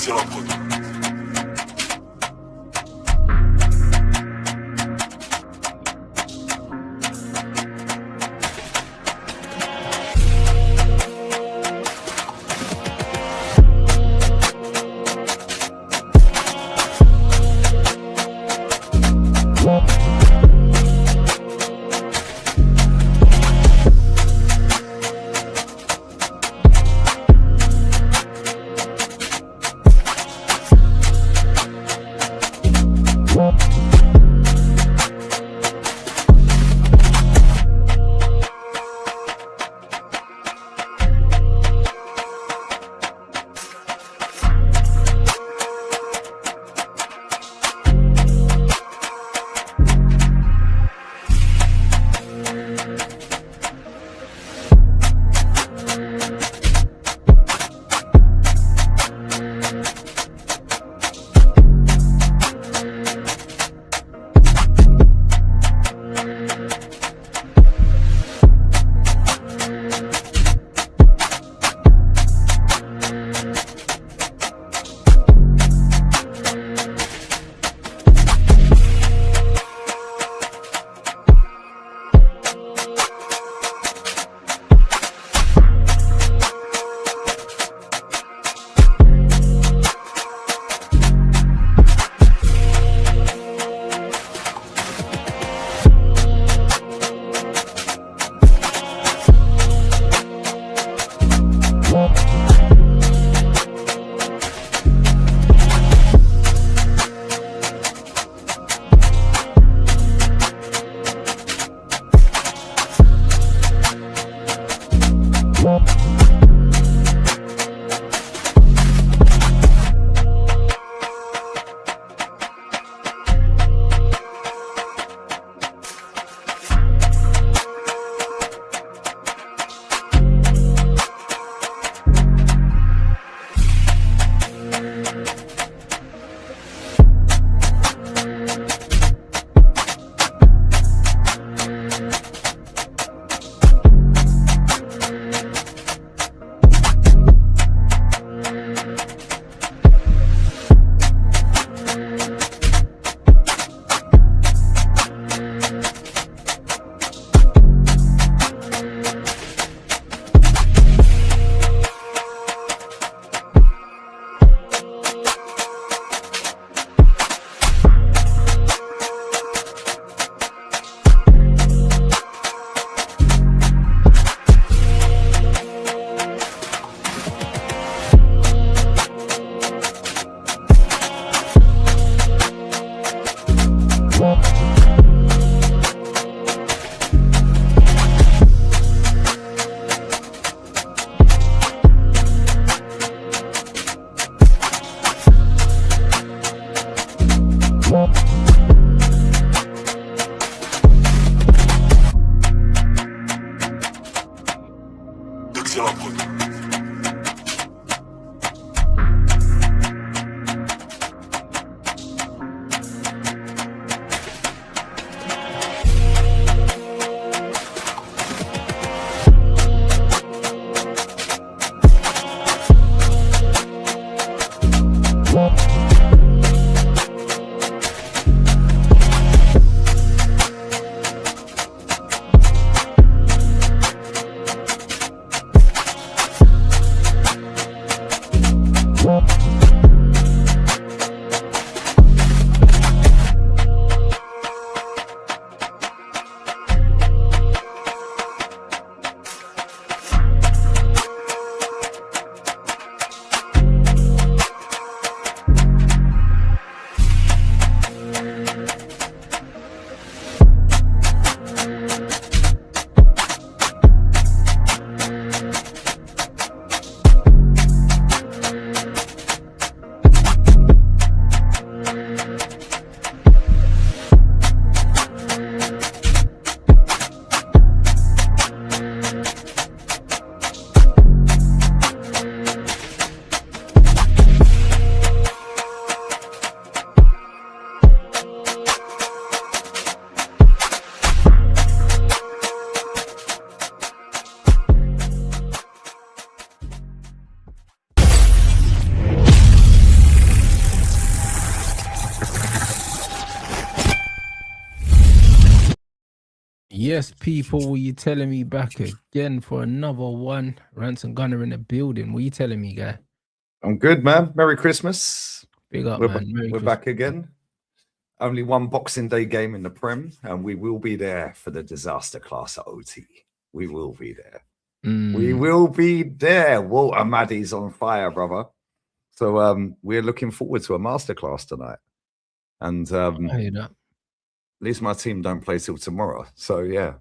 c'est la prod. Yes, people, were you telling me back again for another one? Rants and Gunner in the building. What you telling me, guy? I'm good, man. Merry Christmas. Big up, we're, man. We're back again. Only one Boxing Day game in the Prem, and we will be there for the disaster class at OT. We will be there. We will be there. Walter Maddie's on fire, brother. So we're looking forward to a masterclass tonight. And I hear that. At least my team don't play till tomorrow. So yeah.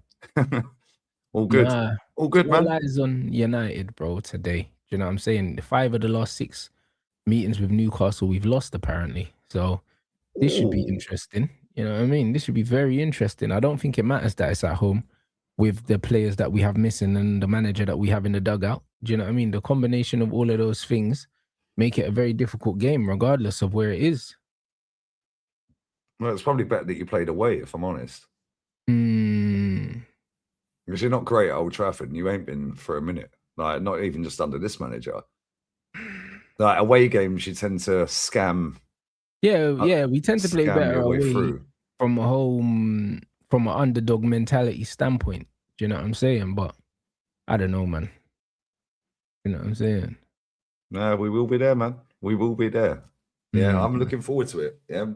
All good. Nah, all good, man. All eyes on United, bro, today. Do you know what I'm saying? 5 of the last 6 meetings with Newcastle, we've lost, apparently. So this should be interesting. You know what I mean? This should be very interesting. I don't think it matters that it's at home with the players that we have missing and the manager that we have in the dugout. Do you know what I mean? The combination of all of those things make it a very difficult game, regardless of where it is. Well, it's probably better that you played away, if I'm honest. Because you're not great at Old Trafford and you ain't been for a minute. Like, not even just under this manager. Like, away games, you tend to scam. Yeah, we tend to play better away from a home, from an underdog mentality standpoint. Do you know what I'm saying? But I don't know, man. You know what I'm saying? No, we will be there, man. We will be there. Yeah, I'm looking forward to it. Yeah,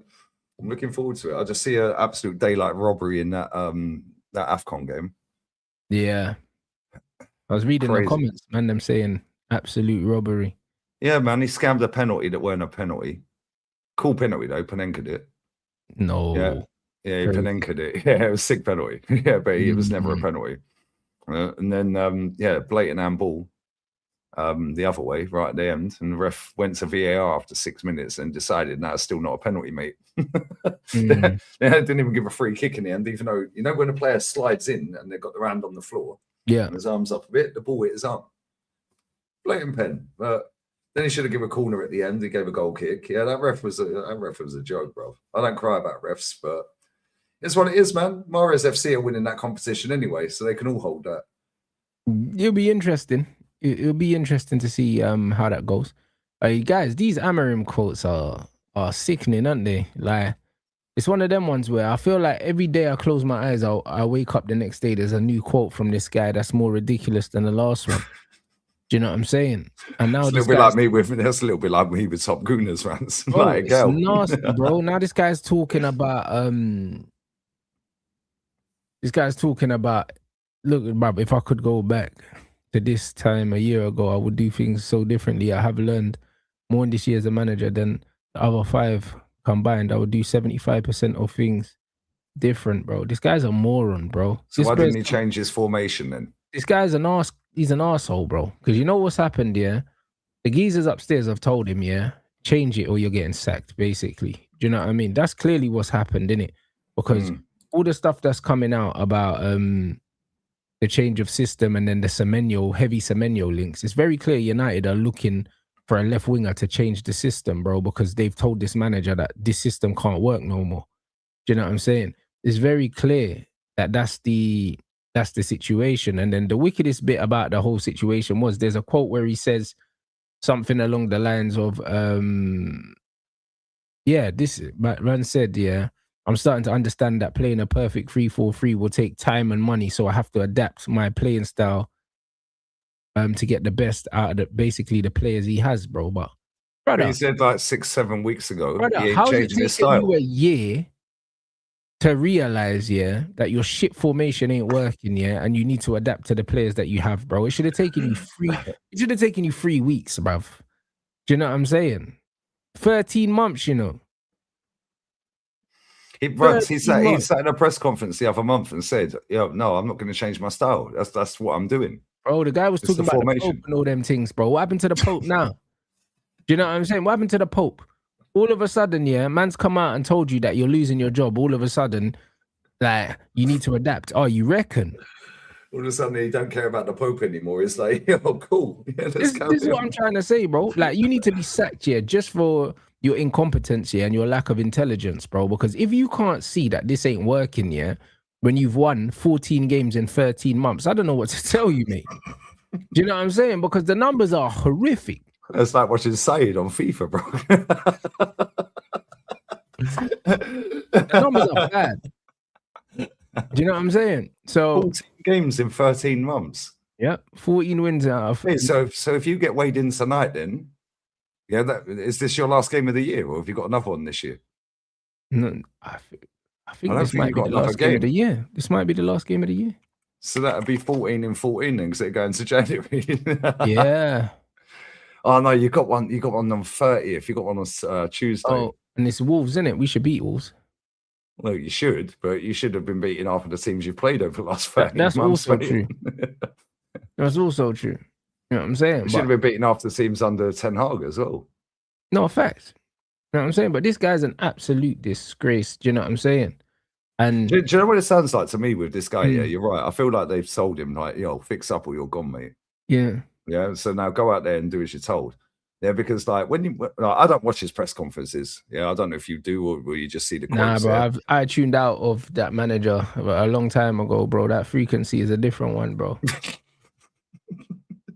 I'm looking forward to it. I just see an absolute daylight robbery in that that AFCON game. Yeah. I was reading the comments, man, them saying absolute robbery. Yeah, man, he scammed a penalty that weren't a penalty. Cool penalty, though. Panenka it. No. Yeah, he Panenka it. Yeah, it was a sick penalty. Yeah, but it was never a penalty. And then, blatant handball the other way, right at the end. And the ref went to VAR after 6 minutes and decided, no, it's still not a penalty, mate. They didn't even give a free kick in the end, even though, you know, when a player slides in and they've got their hand on the floor, and his arm's up a bit, the ball hit his arm. Blatant pen. But then he should have given a corner at the end. He gave a goal kick. Yeah, that ref was a joke, bro. I don't cry about refs, but it's what it is, man. Mares FC are winning that competition anyway, so they can all hold that. It'll be interesting. It'll be interesting to see how that goes. Guys, these AMORIM quotes are sickening, aren't they? Like, it's one of them ones where I feel like every day I close my eyes, I wake up the next day, there's a new quote from this guy that's more ridiculous than the last one. Do you know what I'm saying? And now that's a little bit like me with Top Gooners Rants. Bro, like, it's nasty, bro. Now this guy's talking about look, bruv, if I could go back to this time a year ago, I would do things so differently. I have learned more in this year as a manager than the other 5 combined. I would do 75% of things different, bro. This guy's a moron, bro. So why didn't he change his formation then? This guy's he's an arsehole, bro. Because you know what's happened, yeah? The geezers upstairs have told him, yeah, change it or you're getting sacked, basically. Do you know what I mean? That's clearly what's happened, innit? Because all the stuff that's coming out about the change of system and then the heavy Semenyo links, it's very clear United are looking for a left winger to change the system, bro, because they've told this manager that this system can't work no more. Do you know what I'm saying? It's very clear that that's the situation. And then the wickedest bit about the whole situation was there's a quote where he says something along the lines of, Ran said, yeah, I'm starting to understand that playing a perfect 3-4-3 will take time and money, so I have to adapt my playing style to get the best out of basically the players he has, bro. But brother, he said like 6-7 weeks ago, brother, he ain't how's changing it his style. taken you a year to realize, yeah, that your shit formation ain't working, yeah, and you need to adapt to the players that you have, bro? It should have taken you 3 weeks, bruv. Do you know what I'm saying? 13 months, you know. He sat in a press conference the other month and said, "Yo, no, I'm not going to change my style. That's what I'm doing." Bro, the guy was talking about the Pope and all them things, bro. What happened to the Pope now? Do you know what I'm saying? What happened to the Pope? All of a sudden, yeah, man's come out and told you that you're losing your job. All of a sudden, like, you need to adapt. Oh, you reckon? All of a sudden, he don't care about the Pope anymore. It's like, oh, cool. Yeah, this is what I'm trying to say, bro. Like, you need to be sacked, yeah, just for your incompetence, yeah, and your lack of intelligence, bro. Because if you can't see that this ain't working, yeah, when you've won 14 games in 13 months, I don't know what to tell you, mate. Do you know what I'm saying? Because the numbers are horrific. It's like watching Said on FIFA, bro. The numbers are bad. Do you know what I'm saying? So 14 games in 13 months. yeah, 14 wins out of. Hey, so if you get weighed in tonight, then yeah, is this your last game of the year, or have you got another one this year? No, I think this might be the another last game of the year. This might be the last game of the year. So that'd be 14 and 14 then, because they're going to January. Yeah. Oh no, you got one. You got one on 30th. You got one on Tuesday. Oh, and it's Wolves, isn't it? We should beat Wolves. Well, you should, but you should have been beating half of the teams you've played over the last 30 That's months. also true. That's also true. You know what I'm saying? You should have been beating half the teams under Ten Hag as well. No, facts. You know what I'm saying? But this guy's an absolute disgrace. Do you know what I'm saying? And do you know what it sounds like to me with this guy? Yeah, you're right. I feel like they've sold him like, yo, fix up or you're gone, mate. Yeah. Yeah. So now go out there and do as you're told. Yeah, because like I don't watch his press conferences. Yeah, I don't know if you do or you just see the quotes. Nah, bro, I tuned out of that manager a long time ago, bro. That frequency is a different one, bro.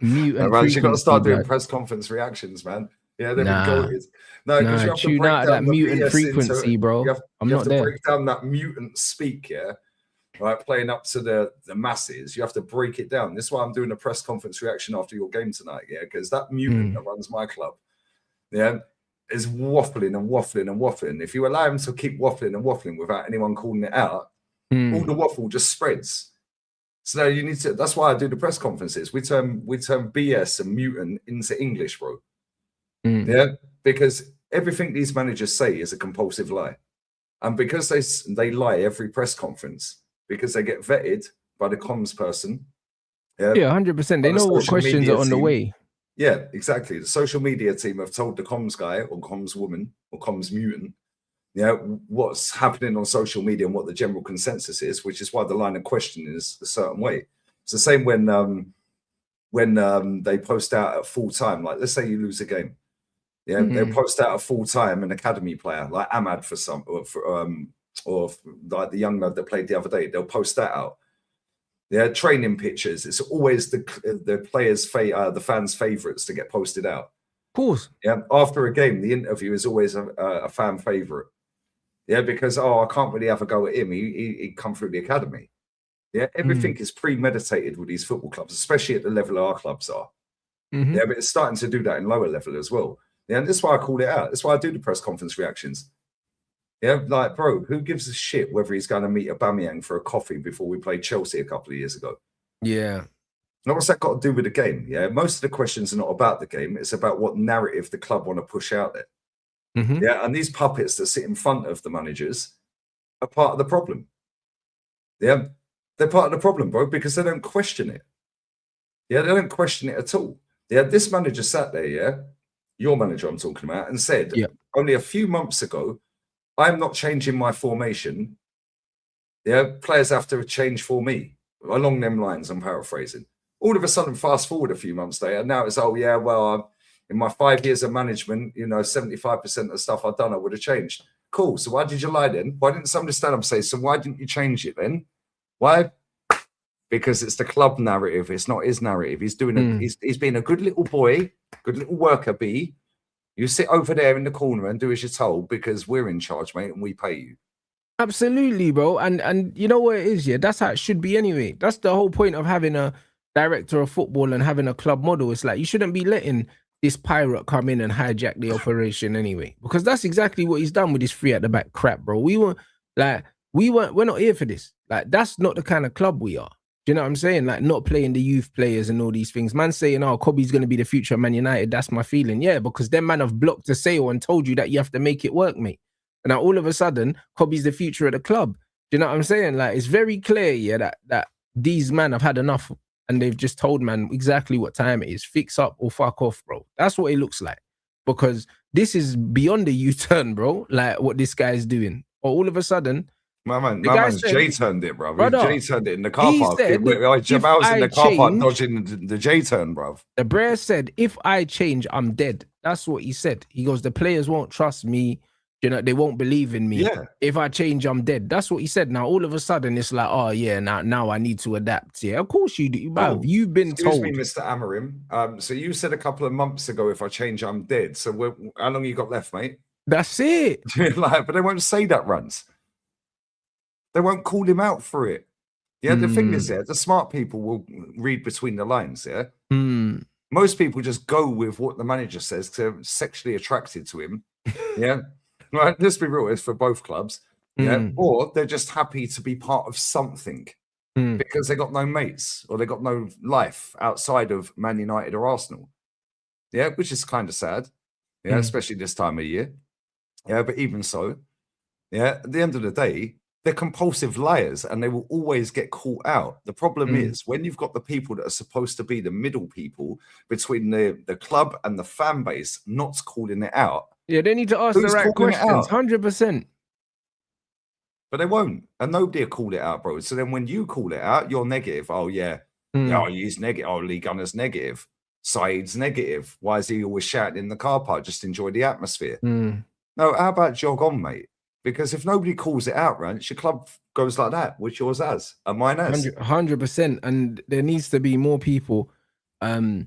Mutant frequency. You got to start doing press conference reactions, man. Yeah, they've been goated. No, because you have to break down that mutant frequency, bro. You have to break down that mutant speak, yeah. Right, playing up to the masses, you have to break it down. This is why I'm doing a press conference reaction after your game tonight, yeah, because that mutant that runs my club, yeah, is waffling and waffling and waffling. If you allow him to keep waffling and waffling without anyone calling it out, all the waffle just spreads. So you need to. That's why I do the press conferences. We turn BS and mutant into English, bro. Yeah, because everything these managers say is a compulsive lie, and because they lie every press conference. Because they get vetted by the comms person. Yeah, 100%. They know what questions are on the way. Yeah, exactly. The social media team have told the comms guy or comms woman or comms mutant, yeah, what's happening on social media and what the general consensus is, which is why the line of questioning is a certain way. It's the same when they post out at full time. Like, let's say you lose a game. Yeah, they'll post out at full time an academy player like Ahmad for some or like the young lad that played the other day, they'll post that out. Yeah, training pictures. It's always the players' the fans' favourites to get posted out. Of course. Yeah, after a game, the interview is always a fan favourite. Yeah, because I can't really have a go at him. He come through the academy. Yeah, everything is premeditated with these football clubs, especially at the level our clubs are. Yeah, but it's starting to do that in lower level as well. Yeah, and that's why I call it out. That's why I do the press conference reactions. Yeah, like, bro, who gives a shit whether he's going to meet Aubameyang for a coffee before we played Chelsea a couple of years ago? Yeah. Now, what's that got to do with the game? Yeah, most of the questions are not about the game. It's about what narrative the club want to push out there. Yeah, and these puppets that sit in front of the managers are part of the problem. Yeah, they're part of the problem, bro, because they don't question it. Yeah, they don't question it at all. Yeah, this manager sat there, yeah, your manager I'm talking about, and said only a few months ago, I'm not changing my formation. Yeah, players have to change for me. Along them lines, I'm paraphrasing. All of a sudden, fast forward a few months later, now it's, oh, yeah, well, in my 5 years of management, 75% of the stuff I've done, I would have changed. Cool. So why did you lie then? Why didn't somebody stand up and say, so why didn't you change it then? Why? Because it's the club narrative. It's not his narrative. He's doing he's being a good little boy, good little worker bee. You sit over there in the corner and do as you're told because we're in charge, mate, and we pay you. Absolutely, bro. And you know what it is, yeah? That's how it should be anyway. That's the whole point of having a director of football and having a club model. It's like you shouldn't be letting this pirate come in and hijack the operation anyway. Because that's exactly what he's done with this free at the back crap, bro. We're not here for this. Like, that's not the kind of club we are. Do you know what I'm saying? Like, not playing the youth players and all these things. Man saying, oh, Kobe's going to be the future of Man United. That's my feeling. Yeah, because them man have blocked the sale and told you that you have to make it work, mate. And now all of a sudden, Kobe's the future of the club. Do you know what I'm saying? Like, it's very clear, yeah, that these men have had enough and they've just told man exactly what time it is. Fix up or fuck off, bro. That's what it looks like. Because this is beyond the U-turn, bro, like what this guy is doing. Or all of a sudden, my man's J-turned it, bro. J-turned it in the car park. Jamal's in the car park dodging the J-turn, bro. The Brer said, if I change, I'm dead. That's what he said. He goes, the players won't trust me. They won't believe in me. Yeah. If I change, I'm dead. That's what he said. Now, all of a sudden, it's like, oh, yeah, now I need to adapt. Yeah, of course you do. Oh, you've been told. Excuse me, Mr. AMORIM. So you said a couple of months ago, if I change, I'm dead. So how long you got left, mate? That's it. But they won't say that, Rants. They won't call him out for it. Yeah, the thing is, the smart people will read between the lines. Yeah, most people just go with what the manager says because they're sexually attracted to him. Yeah, right. Let's be real, it's for both clubs. Yeah, or they're just happy to be part of something because they got no mates or they got no life outside of Man United or Arsenal. Yeah, which is kind of sad. Yeah, especially this time of year. Yeah, but even so, yeah, at the end of the day, they're compulsive liars and they will always get caught out. The problem is when you've got the people that are supposed to be the middle people between the club and the fan base not calling it out. Yeah, they need to ask the right questions, 100%. But they won't, and nobody will call it out, bro. So then when you call it out, you're negative. Oh, yeah. Oh, he's negative. Oh, Lee Gunner's negative. Saeed's negative. Why is he always shouting in the car park? Just enjoy the atmosphere. No, how about jog on, mate? Because if nobody calls it out, Rants, your club goes like that, which yours has, and mine has. 100%. And there needs to be more people putting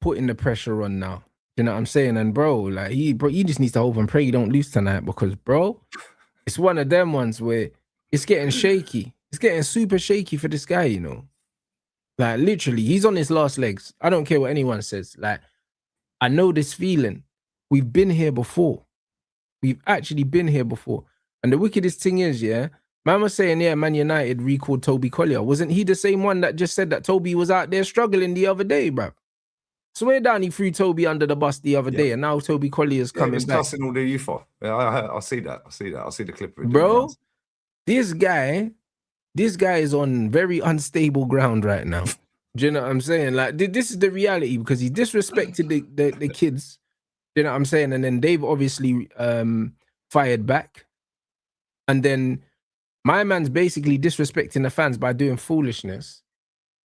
the pressure on now. You know what I'm saying? And bro, like he just needs to hope and pray you don't lose tonight because, bro, it's one of them ones where it's getting shaky. It's getting super shaky for this guy, you know. Like literally, he's on his last legs. I don't care what anyone says. Like, I know this feeling. We've been here before. We've actually been here before. And the wickedest thing is, yeah, man was saying, yeah, Man United recalled Toby Collier. Wasn't he the same one that just said that Toby was out there struggling the other day, bruv? Swear down, he threw Toby under the bus the other day, and now Toby Collier's coming back. He's cussing all the youth off. Yeah, I'll see that. I'll see the clip of it. Bro, this guy is on very unstable ground right now. Do you know what I'm saying? Like, this is the reality because he disrespected the kids. You know what I'm saying? And then they've obviously fired back. And then my man's basically disrespecting the fans by doing foolishness.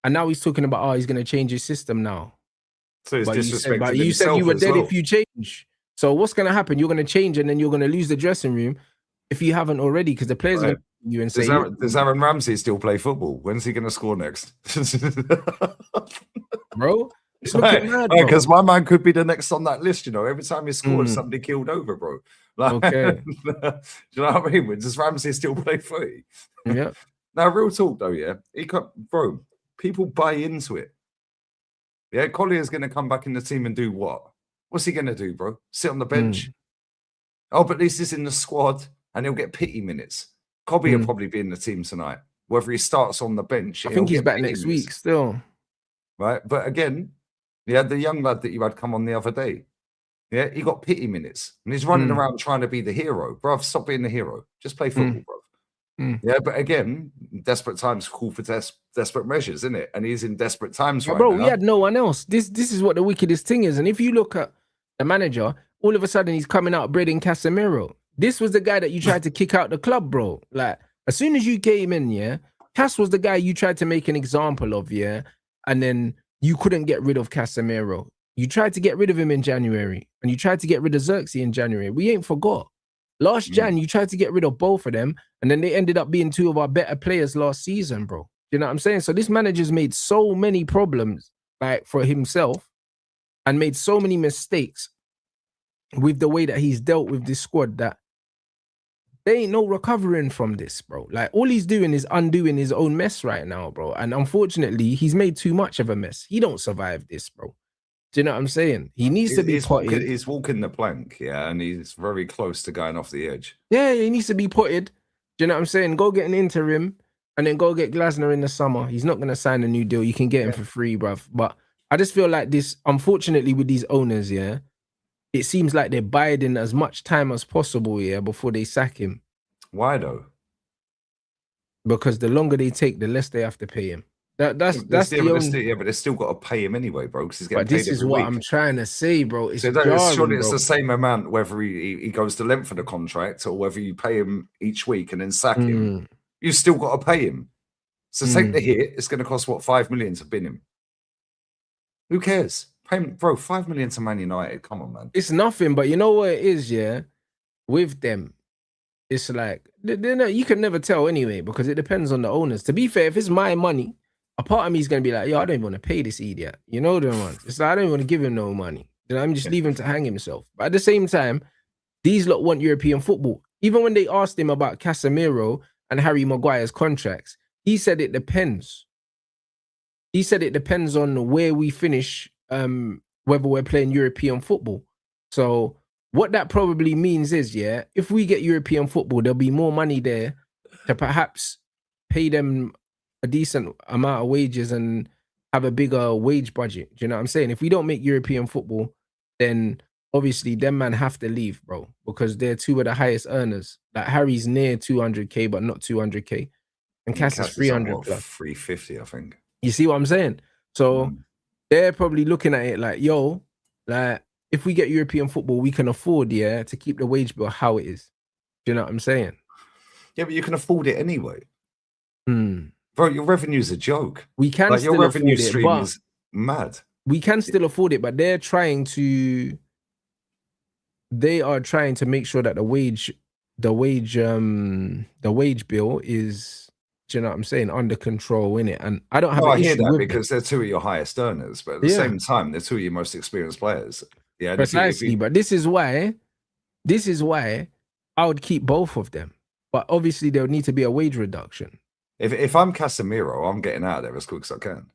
And now he's talking about, oh, he's going to change his system now. So it's disrespecting but you said you were dead if you change. So what's going to happen? You're going to change and then you're going to lose the dressing room if you haven't already because the players are going to you and say, does Aaron Ramsey still play football? When's he going to score next? Bro, it's looking mad, bro. Because my man could be the next on that list, you know. Every time he scores, somebody killed over, bro. Like, okay. Do you know what I mean? Does Ramsey still play footy? Yeah. Now, real talk though, yeah. Bro, people buy into it. Yeah, Collier's going to come back in the team and do what? What's he going to do, bro? Sit on the bench? Oh, but at least he's in the squad and he'll get pity minutes. Cobby will probably be in the team tonight. Whether he starts on the bench, I think he's back next week still. Right, but again, yeah, the young lad that you had come on the other day, yeah, he got pity minutes and he's running around trying to be the hero. Bruv, stop being the hero. Just play football, bruv. Yeah, but again, desperate times call for desperate measures, isn't it? And he's in desperate times right now. Bro, we had no one else. This is what the wickedest thing is. And if you look at the manager, all of a sudden he's coming out breading Casemiro. This was the guy that you tried to kick out the club, bro. Like, as soon as you came in, yeah, Cas was the guy you tried to make an example of, yeah, and then you couldn't get rid of Casemiro. You tried to get rid of him in January, and you tried to get rid of Xerxes in January. We ain't forgot. Last Jan, you tried to get rid of both of them, and then they ended up being two of our better players last season, bro. You know what I'm saying? So this manager's made so many problems, like, for himself, and made so many mistakes with the way that he's dealt with this squad that there ain't no recovering from this, bro. Like, all he's doing is undoing his own mess right now, bro. And unfortunately, he's made too much of a mess. He don't survive this, bro. Do you know what I'm saying? He needs to be potted. He's walking the plank, yeah, and he's very close to going off the edge. Yeah, he needs to be potted. Do you know what I'm saying? Go get an interim and then go get Glasner in the summer. He's not going to sign a new deal. You can get him for free, bruv. But I just feel like this, unfortunately, with these owners, yeah, it seems like they're biding as much time as possible, yeah, before they sack him. Why though? Because the longer they take, the less they have to pay him. That's the only... but they've still got to pay him anyway, bro. Because he's getting paid this is what I'm trying to say, bro. It's surely it's the same amount whether he goes to length for the contract or whether you pay him each week and then sack him. You still got to pay him. So take the hit. It's going to cost what, 5 million to bin him. Who cares? Pay him, bro. 5 million to Man United. Come on, man. It's nothing. But you know what it is, yeah. With them, it's like you can never tell anyway because it depends on the owners. To be fair, if it's my money, a part of me is going to be like, yo, I don't even want to pay this idiot. You know the one. It's like, I don't even want to give him no money. You know, I'm just leaving him to hang himself. But at the same time, these lot want European football. Even when they asked him about Casemiro, and Harry Maguire's contracts. He said it depends. He said it depends on where we finish, whether we're playing European football. So what that probably means is, yeah, if we get European football, there'll be more money there to perhaps pay them a decent amount of wages and have a bigger wage budget. Do you know what I'm saying? If we don't make European football, then obviously them man have to leave, bro, because they're two of the highest earners. Like Harry's near 200k, but not 200k, and Cass is 300 plus. 350, I think. You see what I'm saying? So they're probably looking at it like, yo, like if we get European football, we can afford, yeah, to keep the wage bill how it is. Do you know what I'm saying? Yeah, but you can afford it anyway. Bro, your revenue's a joke. We can like, still your revenue afford stream it, is mad. We can still afford it, but they are trying to make sure that the wage bill is, do you know what I'm saying, under control, innit? And I don't have an issue hear that with because they're two of your highest earners, but at the same time, they're two of your most experienced players. Yeah, precisely. But this is why I would keep both of them. But obviously, there would need to be a wage reduction. If I'm Casemiro, I'm getting out of there as quick as I can.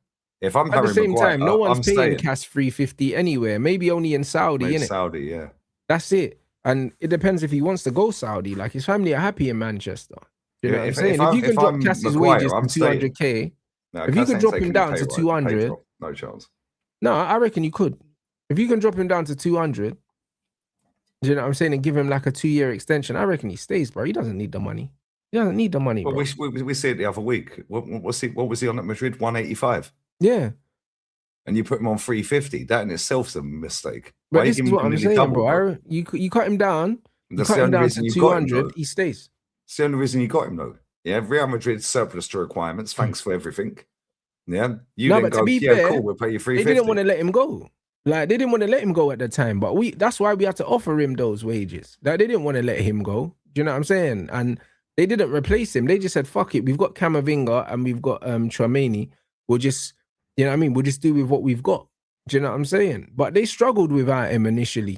If I'm at Harry the same Maguire, time, no one's I'm paying staying. Cas 350 anywhere. Maybe only in Saudi, innit? Saudi, yeah. That's it. And it depends if he wants to go Saudi. Like his family are happy in Manchester. You know what I'm saying? If you can drop Cass's wages to 200k, if you could drop him down to 200, no chance. No, I reckon you could. If you can drop him down to 200, you know what I'm saying, and give him like a 2-year extension, I reckon he stays, bro. He doesn't need the money. He doesn't need the money, bro. We see it the other week. What was he on at Madrid? 185. Yeah. And you put him on 350. That in itself is a mistake. But this is what I'm saying, bro. You cut him down. That's the only reason you got him, 200. He stays. It's the only reason you got him, though. Yeah, Real Madrid surplus to requirements. Thanks for everything. Yeah, but to be fair, cool, we'll pay you 350. They didn't want to let him go. Like they didn't want to let him go at the time, but that's why we had to offer him those wages. Like they didn't want to let him go. Do you know what I'm saying? And they didn't replace him. They just said, "Fuck it, we've got Camavinga and we've got Tchouaméni. We'll just, you know what I mean? We'll just do with what we've got." Do you know what I'm saying? But they struggled without him initially.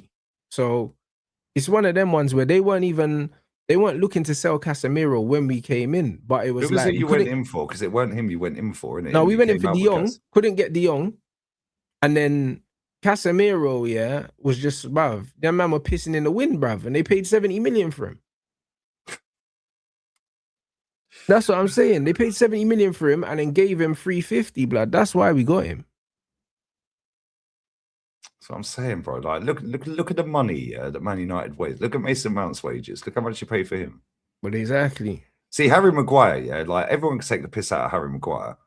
So it's one of them ones where they weren't looking to sell Casemiro when we came in. But it was like it you went in for, because it weren't him you went in for, innit? No, we went in for De Jong, couldn't get De Jong. And then Casemiro, yeah, was just, bruv, them man were pissing in the wind, bruv, and they paid 70 million for him. That's what I'm saying. They paid 70 million for him and then gave him 350, blood. That's why we got him. So I'm saying, bro, like look at the money that Man United wages. Look at Mason Mount's wages. Look how much you pay for him. But exactly. See, Harry Maguire, yeah, like everyone can take the piss out of Harry Maguire,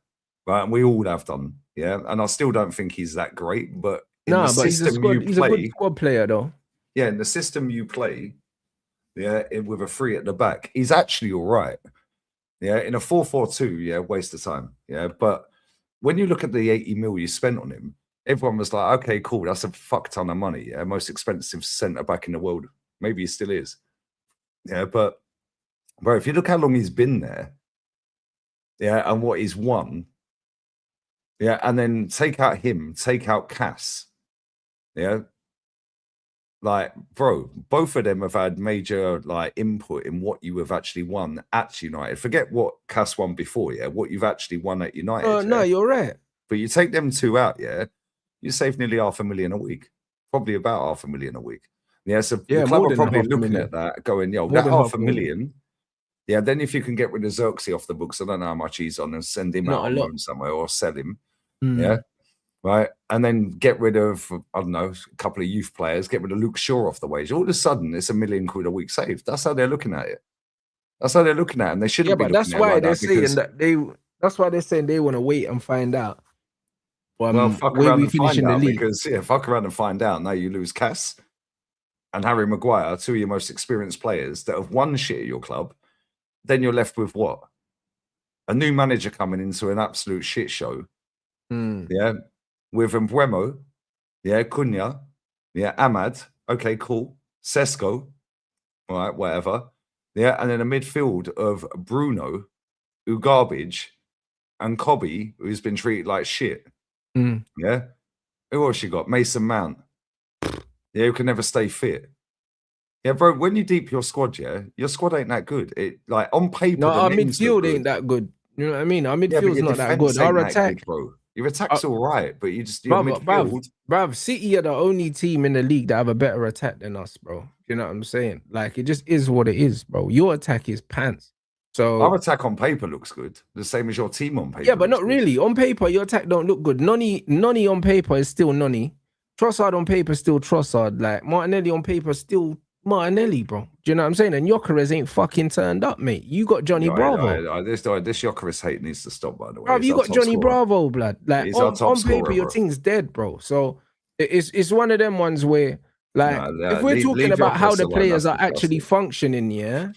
right? And we all have done, yeah. And I still don't think he's that great, but but he's a good squad player, though. Yeah, in the system you play, yeah, with a 3 at the back, he's actually all right. Yeah, in a 4-4-2, yeah, waste of time. Yeah, but when you look at the 80 mil you spent on him, everyone was like, okay, cool, that's a fuck ton of money. Yeah, most expensive centre back in the world. Maybe he still is. Yeah, but bro, if you look how long he's been there, yeah, and what he's won, yeah, and then take out him, take out Cass, yeah, like, bro, both of them have had major like input in what you have actually won at United. Forget what Cass won before, yeah, what you've actually won at United. No, you're right. But you take them two out, yeah, you save nearly $500,000 a week, probably about $500,000 a week. Yeah, so the club are probably looking at that, going, yo, that $500,000. Yeah, then if you can get rid of Xerxes off the books, I don't know how much he's on, and send him out on loan somewhere or sell him. Yeah, right. And then get rid of, I don't know, a couple of youth players, get rid of Luke Shaw off the wage. All of a sudden, it's £1 million a week saved. That's how they're looking at it. That's how they're looking at it. And they shouldn't be looking at it. Yeah, but that's why they're saying they want to wait and find out. Well, fuck around and find out, because fuck around and find out. Now you lose Cass and Harry Maguire, two of your most experienced players that have won shit at your club. Then you're left with what? A new manager coming into an absolute shit show. Yeah, with Mbeumo, yeah, Cunha, yeah, Ahmad. Okay, cool. Sesko, all right, whatever. Yeah, and then a midfield of Bruno, who garbage, and Kobe, who's been treated like shit. Yeah, who else you got? Mason Mount. Yeah, who can never stay fit. Yeah, bro, when you deep your squad, your squad ain't that good. It like on paper, No, the our names look midfield good. ain't that good. You know what I mean? Our Yeah, but midfield's your not that defense good. ain't Our that attack, good, bro. Your attack's all right, but your midfield. bruv, City are the only team in the league that have a better attack than us, bro. You know what I'm saying? Like, it just is what it is, bro. Your attack is pants. So our attack on paper looks good, the same as your team on paper. Yeah, but not really. On paper, your attack don't look good. Noni on paper is still Noni. Trossard on paper is still Trossard. Like, Martinelli on paper is still Martinelli, bro. Do you know what I'm saying? And Gyökeres ain't fucking turned up, mate. You got Johnny Bravo. This Gyökeres hate needs to stop, by the way. Bro, you got Johnny Bravo, blood. Like, he's our top on scorer, paper, your bro. thing's dead, bro. So it's one of them ones where, like, if we're talking about how the players are actually functioning, yeah,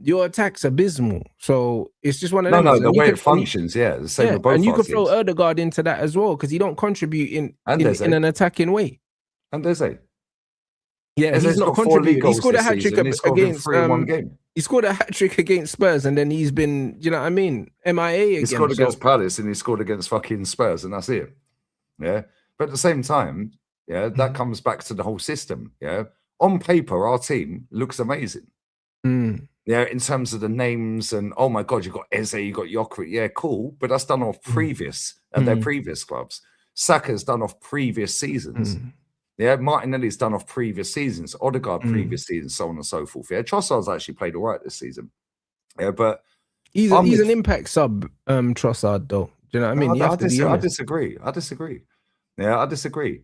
your attack's abysmal. So it's just one of them. No, the way it functions, the same with both. And you could throw Ødegaard into that as well because he don't contribute in an attacking way. And Eze. Yeah, he's not contributing. He scored a hat trick against game. He scored a hat trick against Spurs, and then he's been, you know what I mean, MIA again. He scored against Palace, and he scored against fucking Spurs, and that's it. Yeah, but at the same time, that comes back to the whole system. Yeah, on paper, our team looks amazing. Yeah, in terms of the names and oh my god, you got Eze, you got Gyökeres. Yeah, cool, but that's done off their previous clubs. Saka's done off previous seasons. Yeah, Martinelli's done off previous seasons. Ødegaard previous seasons, so on and so forth. Yeah, Trossard's actually played all right this season. Yeah, but he's an impact sub, Trossard, though. Do you know what I mean? I disagree. Yeah, I disagree.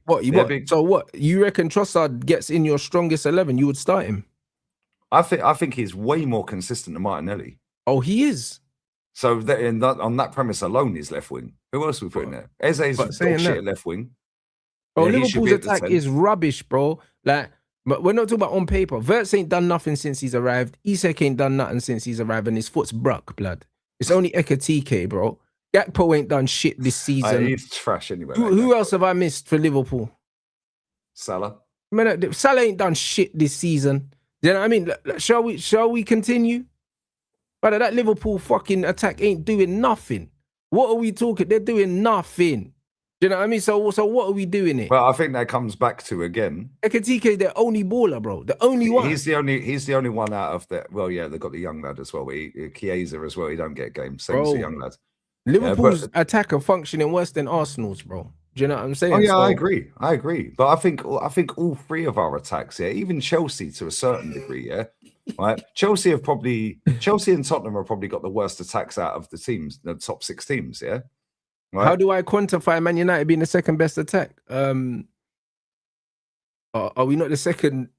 So what? You reckon Trossard gets in your strongest 11? You would start him? I think he's way more consistent than Martinelli. Oh, he is. So on that premise alone, he's left wing. Who else are we putting there? Eze's dog shit at left wing. Oh, Liverpool's attack is rubbish, bro. Like, but we're not talking about on paper. Wirtz ain't done nothing since he's arrived. Isak ain't done nothing since he's arrived, and his foot's bruck, blood. It's only Ekatike, bro. Gakpo ain't done shit this season. He's trash anyway. Who else have I missed for Liverpool? Salah. Man, Salah ain't done shit this season. You know what I mean? Shall we continue? But that Liverpool fucking attack ain't doing nothing. What are we talking? They're doing nothing. Do you know what I mean? So what are we doing here? Well, I think that comes back to again. Ekatike, their only baller, bro. The only one. He's the only one out of the. Well, yeah, they've got the young lad as well. Chiesa as well. He don't get games. Same as the young lad. Liverpool's attack are functioning worse than Arsenal's, bro. Do you know what I'm saying? Oh yeah, I agree. But I think all three of our attacks, even Chelsea to a certain degree, right. Chelsea and Tottenham have probably got the worst attacks out of the teams, the top 6 teams, Right? How do I quantify Man United being the second best attack? Are we not the second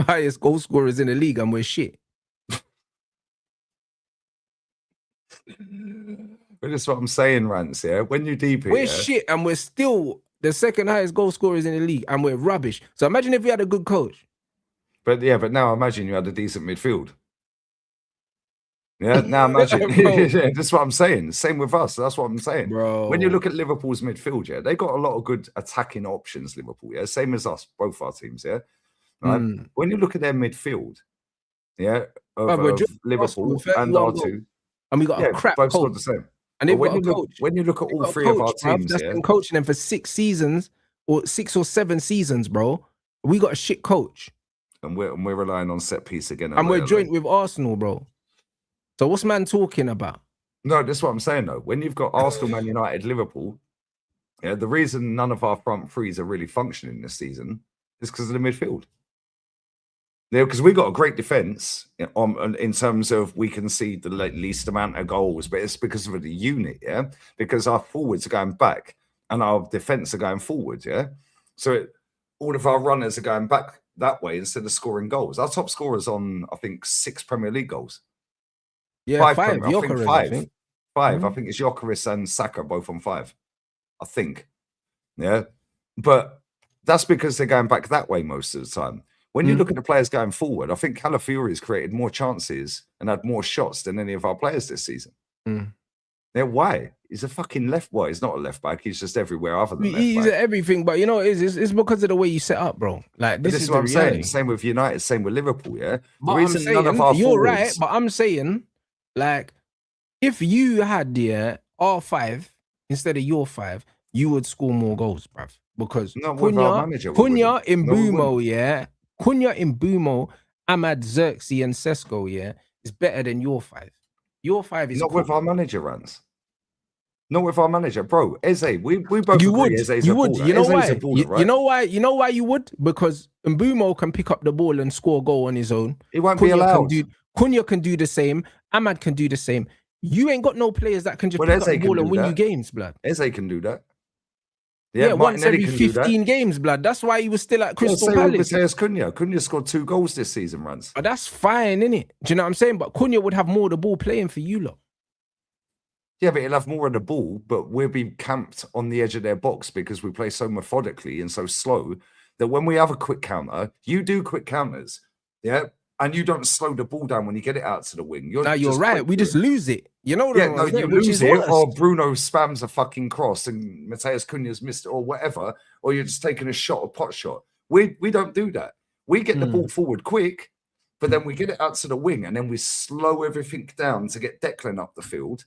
highest goal scorers in the league and we're shit? But that's what I'm saying, Rants, when you deep it, we're shit and we're still the second highest goal scorers in the league and we're rubbish. So imagine if we had a good coach. But now imagine you had a decent midfield. Yeah, now imagine. That's what I'm saying. Same with us. That's what I'm saying. Bro. When you look at Liverpool's midfield, they got a lot of good attacking options, Liverpool, same as us, both our teams, Right? When you look at their midfield, of Liverpool and our two, and we got a crap both coach. the same. And when you look at all three of our teams, that's been coaching them for 6 seasons or 6 or 7 seasons, bro. We got a shit coach, and we're relying on set piece again, and we're joint with Arsenal, bro. So what's man talking about? No, that's what I'm saying though. When you've got Arsenal, Man United, Liverpool, the reason none of our front threes are really functioning this season is because of the midfield. Because we got a great defense in terms of we can see the least amount of goals, but it's because of the unit, because our forwards are going back and our defense are going forward, So all of our runners are going back that way instead of scoring goals. Our top scorers on, I think, 6 Premier League goals. Yeah, 5. Five. I think it's Gyökeres and Saka both on 5. I think. Yeah. But that's because they're going back that way most of the time. When you look at the players going forward, I think Calafiori's created more chances and had more shots than any of our players this season. Yeah, why? He's a fucking left. Well, he's not a left back. He's just everywhere other than left back. He's at everything, but you know, it's because of the way you set up, bro. Like this is what I'm saying. Same with United, same with Liverpool. Yeah, the reason none of our you're right, but I'm saying, like, if you had the R5 instead of your 5, you would score more goals, bruv. Because Cunha, Mbeumo, Cunha, Mbumo, Ahmad, Xerxes, and Sesko, yeah, is better than your 5. Your 5 is not with our manager, Rants. Not with our manager, bro. Eze, we both you agree would. Eze's You a would. baller. You know Eze's why? a baller, right? You know why? You know why you would? Because Mbumo can pick up the ball and score a goal on his own. He won't be allowed. Cunha can do the same. Ahmad can do the same. You ain't got no players that can just pick up the ball and win you games, blood. Eze can do that. Yeah, once every 15 games, blood. That's why he was still at Crystal Palace. Cunha scored 2 goals this season, Rants. But that's fine, innit? Do you know what I'm saying? But Cunha would have more of the ball playing for you lot. Yeah, but he'll have more of the ball, but we'll be camped on the edge of their box because we play so methodically and so slow that when we have a quick counter, you do quick counters, yeah? And you don't slow the ball down when you get it out to the wing. You're right. We just lose it. You know what I'm saying? You lose it, or Bruno spams a fucking cross and Mateus Cunha's missed it or whatever, or you're just taking a shot, a pot shot. We don't do that. We get the ball forward quick, but then we get it out to the wing and then we slow everything down to get Declan up the field.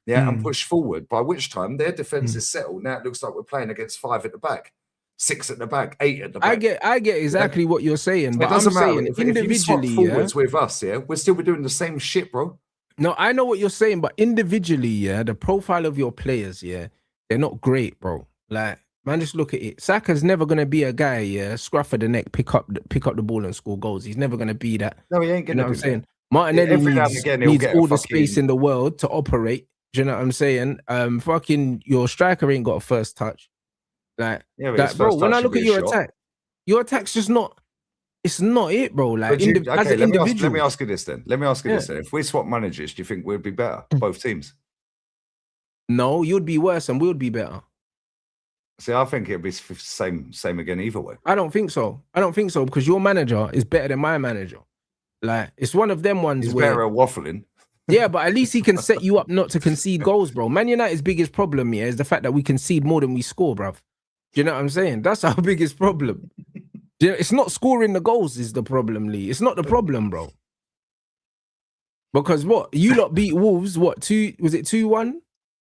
Yeah, and push forward, by which time their defense is settled. Now it looks like we're playing against 5 at the back, 6 at the back, 8 at the back. I get exactly what you're saying, so but I'm saying if individually, you forwards with us, yeah, we'll still be doing the same shit, bro. No, I know what you're saying, but individually, yeah, the profile of your players, yeah, they're not great, bro. Like, man, just look at it. Saka's never gonna be a guy, yeah, scruff of the neck, pick up the ball and score goals. He's never gonna be that. No, he ain't gonna. You know what I'm saying? Martinelli needs all the space in the world to operate. Do you know what I'm saying? Fucking your striker ain't got a first touch. Like, bro, when I look at your attack's just not. It's not it, bro. Like, as an individual. Let me ask you this then. If we swap managers, do you think we'd be better, both teams? No, you'd be worse and we'd be better. See, I think it'd be same again either way. I don't think so. Because your manager is better than my manager. Like, it's one of them ones where... He's better at waffling. Yeah, but at least he can set you up not to concede goals, bro. Man United's biggest problem here is the fact that we concede more than we score, bruv. Do you know what I'm saying? That's our biggest problem. It's not scoring the goals is the problem, Lee. It's not the problem, bro. Because what? You lot beat Wolves, what, 2? Was it 2-1?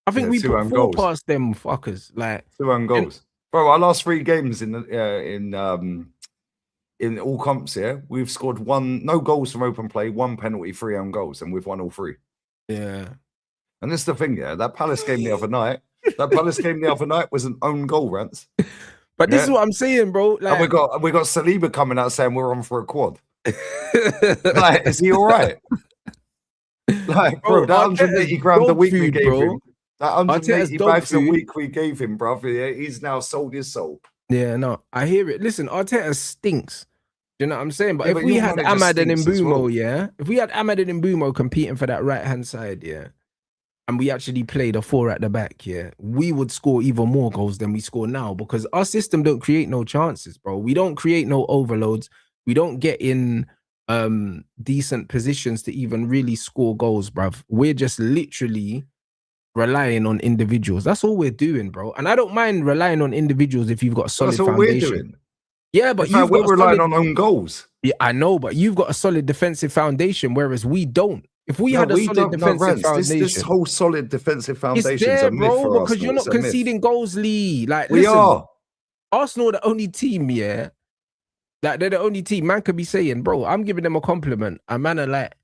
I think we put 4 past them fuckers. Like 2 own goals. Bro, our last 3 games in all comps here, we've scored no goals from open play, 1 penalty, 3 own goals, and we've won all 3. Yeah. And this is the thing, yeah. That Palace game the other night was an own goal, Rants. But this is what I'm saying, bro. Like, and we got Saliba coming out saying we're on for a quad. Like, is he all right? Like, bro, that 180 grand a week we gave him. That 180 bags a week we gave him, bro. Yeah, he's now sold his soul. Yeah, no, I hear it. Listen, Arteta stinks. Do you know what I'm saying? But if we had Ahmad and Mbumo, yeah, if we had Ahmad and Mbumo competing for that right-hand side, yeah, and we actually played a 4 at the back, yeah, we would score even more goals than we score now because our system don't create no chances, bro. We don't create no overloads. We don't get in decent positions to even really score goals, bruv. We're just literally relying on individuals. That's all we're doing, bro. And I don't mind relying on individuals if you've got a solid foundation. We're doing. Yeah, but we're relying on own goals. Yeah, I know, but you've got a solid defensive foundation, whereas we don't. If we had a solid defensive foundation, this whole solid defensive foundation is a myth for us, because you're not conceding goals, Lee. Like, we are. Arsenal are the only team, yeah. Like, they're the only team. Man could be saying, bro, I'm giving them a compliment. And man are like,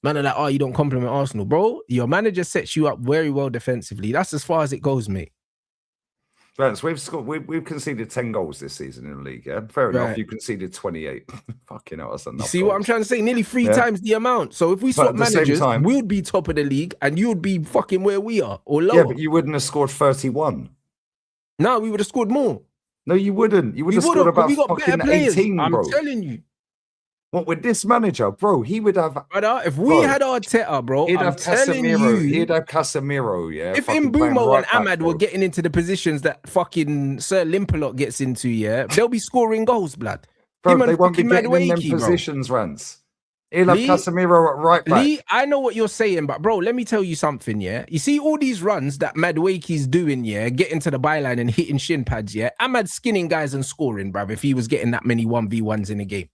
oh, you don't compliment Arsenal, bro. Your manager sets you up very well defensively. That's as far as it goes, mate. Vance, we've conceded 10 goals this season in the league. Yeah, fair enough. You conceded 28. Fucking hell, that's enough. You see what I'm trying to say? Nearly 3 times the amount. So if we swap managers, we'd be top of the league, and you'd be fucking where we are or lower. Yeah, but you wouldn't have scored 31. No, we would have scored more. No, you wouldn't. You would have scored about fucking 18, bro. I'm telling you. What, with this manager, bro? He would have. Brother, if we had Arteta, bro, he'd have Casemiro. He'd have Casemiro, yeah. If Mbumo and Ahmad were getting into the positions that fucking Sir Limpalot gets into, yeah, they'll be scoring goals, blood. Bro, they won't be getting in them positions, Rants. He'll have Casemiro at right back. Lee, I know what you're saying, but bro, let me tell you something, yeah? You see all these runs that Madueke's doing, yeah, getting to the byline and hitting shin pads, yeah? Ahmad skinning guys and scoring, bruv, if he was getting that many 1v1s in a game.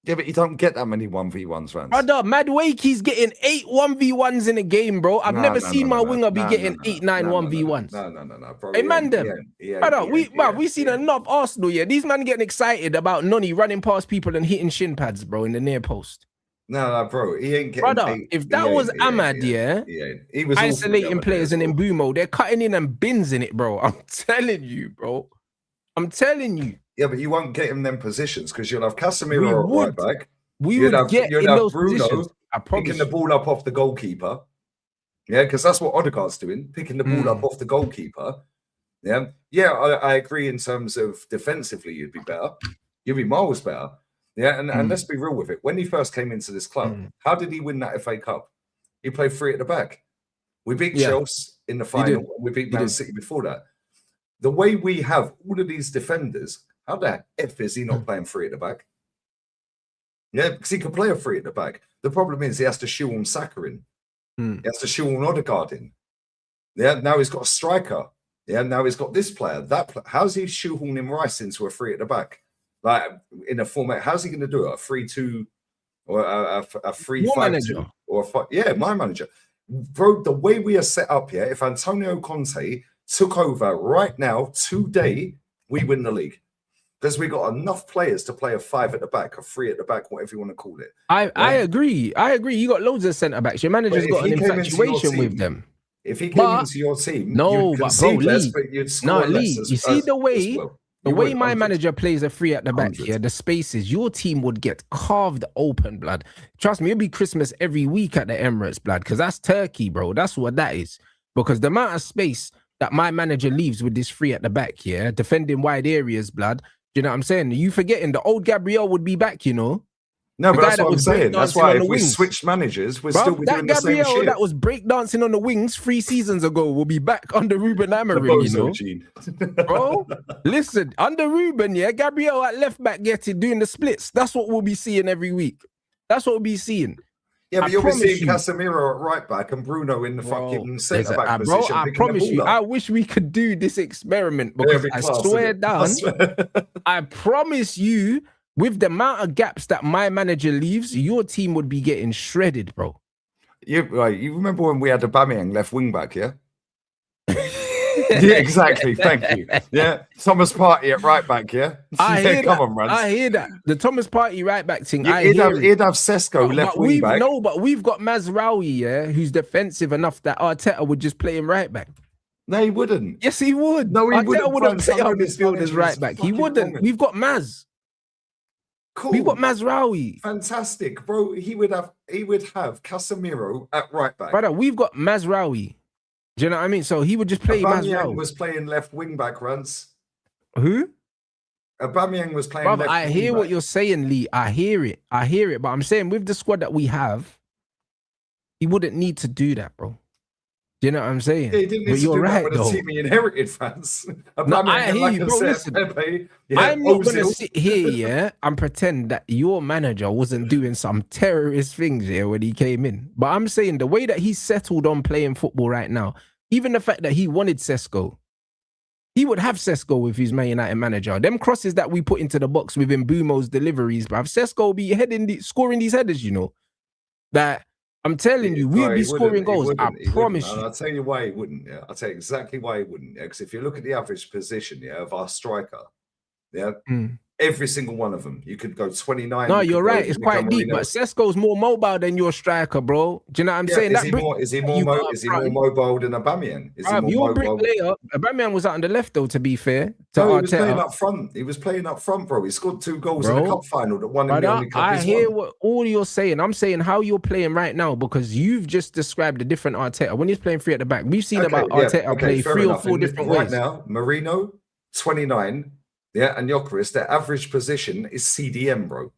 Yeah, but you don't get that many 1v1s, Rants. Brother, Mad Wakey's getting 8 1v1s in a game, bro. I've never seen my winger be getting 8, 9 1v1s. No, bro. Hey, man, brother, we seen enough Arsenal, yeah. These men getting excited about Noni running past people and hitting shin pads, bro, in the near post. No, bro, he ain't getting. Brother, if that was Ahmad, he was isolating players in Mbumo, they're cutting in and bins in it, bro. I'm telling you, bro. I'm telling you. Yeah, but you won't get him them positions because you'll have Casemiro at right back. You'd have Bruno positions. Picking the ball up off the goalkeeper. Yeah, because that's what Odegaard's doing, picking the ball up off the goalkeeper. Yeah, I agree in terms of defensively, you'd be better. You'd be miles better. Yeah, and let's be real with it. When he first came into this club, how did he win that FA Cup? He played 3 at the back. We beat Chelsea in the final. We beat Man City before that. The way we have all of these defenders, how the F is he not playing 3 at the back? Yeah, because he can play a 3 at the back. The problem is he has to shoehorn Saka in. He has to shoehorn Odegaard in. Yeah, now he's got a striker. Yeah, now he's got this player, that player. How's he shoehorning Rice into a 3 at the back? Like in a format, how's he going to do it? A 3-2 or a 3-5-2 or a 5? Yeah, my manager. Bro, the way we are set up here, if Antonio Conte took over right now, today, we win the league. Because we got enough players to play a 5 at the back, a 3 at the back, whatever you want to call it. I agree. You got loads of centre backs. Your manager's got an infatuation with them. If he came into your team, you'd concede less, but you'd score less. You see the way my manager plays a 3 at the back here, the spaces, your team would get carved open, blood. Trust me, it'll be Christmas every week at the Emirates, blood, because that's Turkey, bro. That's what that is. Because the amount of space that my manager leaves with this 3 at the back here, defending wide areas, blood. You know what I'm saying? You forgetting the old Gabriel would be back, you know? No, but that's what I'm saying. That's why if we switched managers, we're still doing the same shit. That was breakdancing on the wings 3 seasons ago will be back under Ruben Amorim, you know? Bro, listen, under Ruben, Gabriel at left back doing the splits. That's what we'll be seeing every week. That's what we'll be seeing. Yeah, but you'll be seeing Casemiro at right back and Bruno in the fucking centre back position. I promise you, I wish we could do this experiment because I swear down, I promise you, with the amount of gaps that my manager leaves, your team would be getting shredded, bro. You remember when we had Aubameyang left wing back, yeah? Yeah, exactly. Thank you. Yeah, Thomas Partey at right back. Yeah, come on, Rants. I hear that. The Thomas Partey right back thing. He'd have Sesko left wing back. No, but we've got Mazraoui, who's defensive enough that Arteta would just play him right back. No, he wouldn't. Yes, he would. No, he wouldn't. Arteta wouldn't play on this field as right back. He wouldn't. We've got Maz. Cool. We've got Mazraoui. Fantastic, bro. He would have Casemiro at right back. Brother, we've got Mazraoui. Do you know what I mean? So he would just play Aubameyang was playing left wing back, Rants. Who? Aubameyang was playing left wing back. I hear what you're saying, Lee. I hear it. But I'm saying with the squad that we have, he wouldn't need to do that, bro. Do you know what I'm saying? Yeah, he didn't need to do that with the team he inherited, France. No, I hear you, bro. Listen, I'm not going to sit here and pretend that your manager wasn't doing some terrorist things here when he came in. But I'm saying the way that he's settled on playing football right now, even the fact that he wanted Sesko, he would have Sesko if he's Man United manager. Them crosses that we put into the box within Mbumo's deliveries, bruv, Sesko will be scoring these headers, you know. That I'm telling you, we'll be scoring goals. I promise you. I'll tell you why he wouldn't. Yeah, I'll tell you exactly why he wouldn't. Yeah, because if you look at the average position, of our striker, every single one of them, you could go 29. No, you're right. It's quite deep, but Sesko's more mobile than your striker, bro. Do you know what I'm saying? Is he more mobile than Aubameyang? Your bricklayer, Aubameyang was out on the left, though, to be fair. He was playing up front. He was playing up front, bro. He scored 2 goals in the cup final that won in the only cup. I hear what all you're saying. I'm saying how you're playing right now because you've just described a different Arteta. When he's playing 3 at the back, we've seen about Arteta play 3 or 4 different ways. Right now, Marino, 29. Yeah, and Gyökeres, their average position is CDM, bro.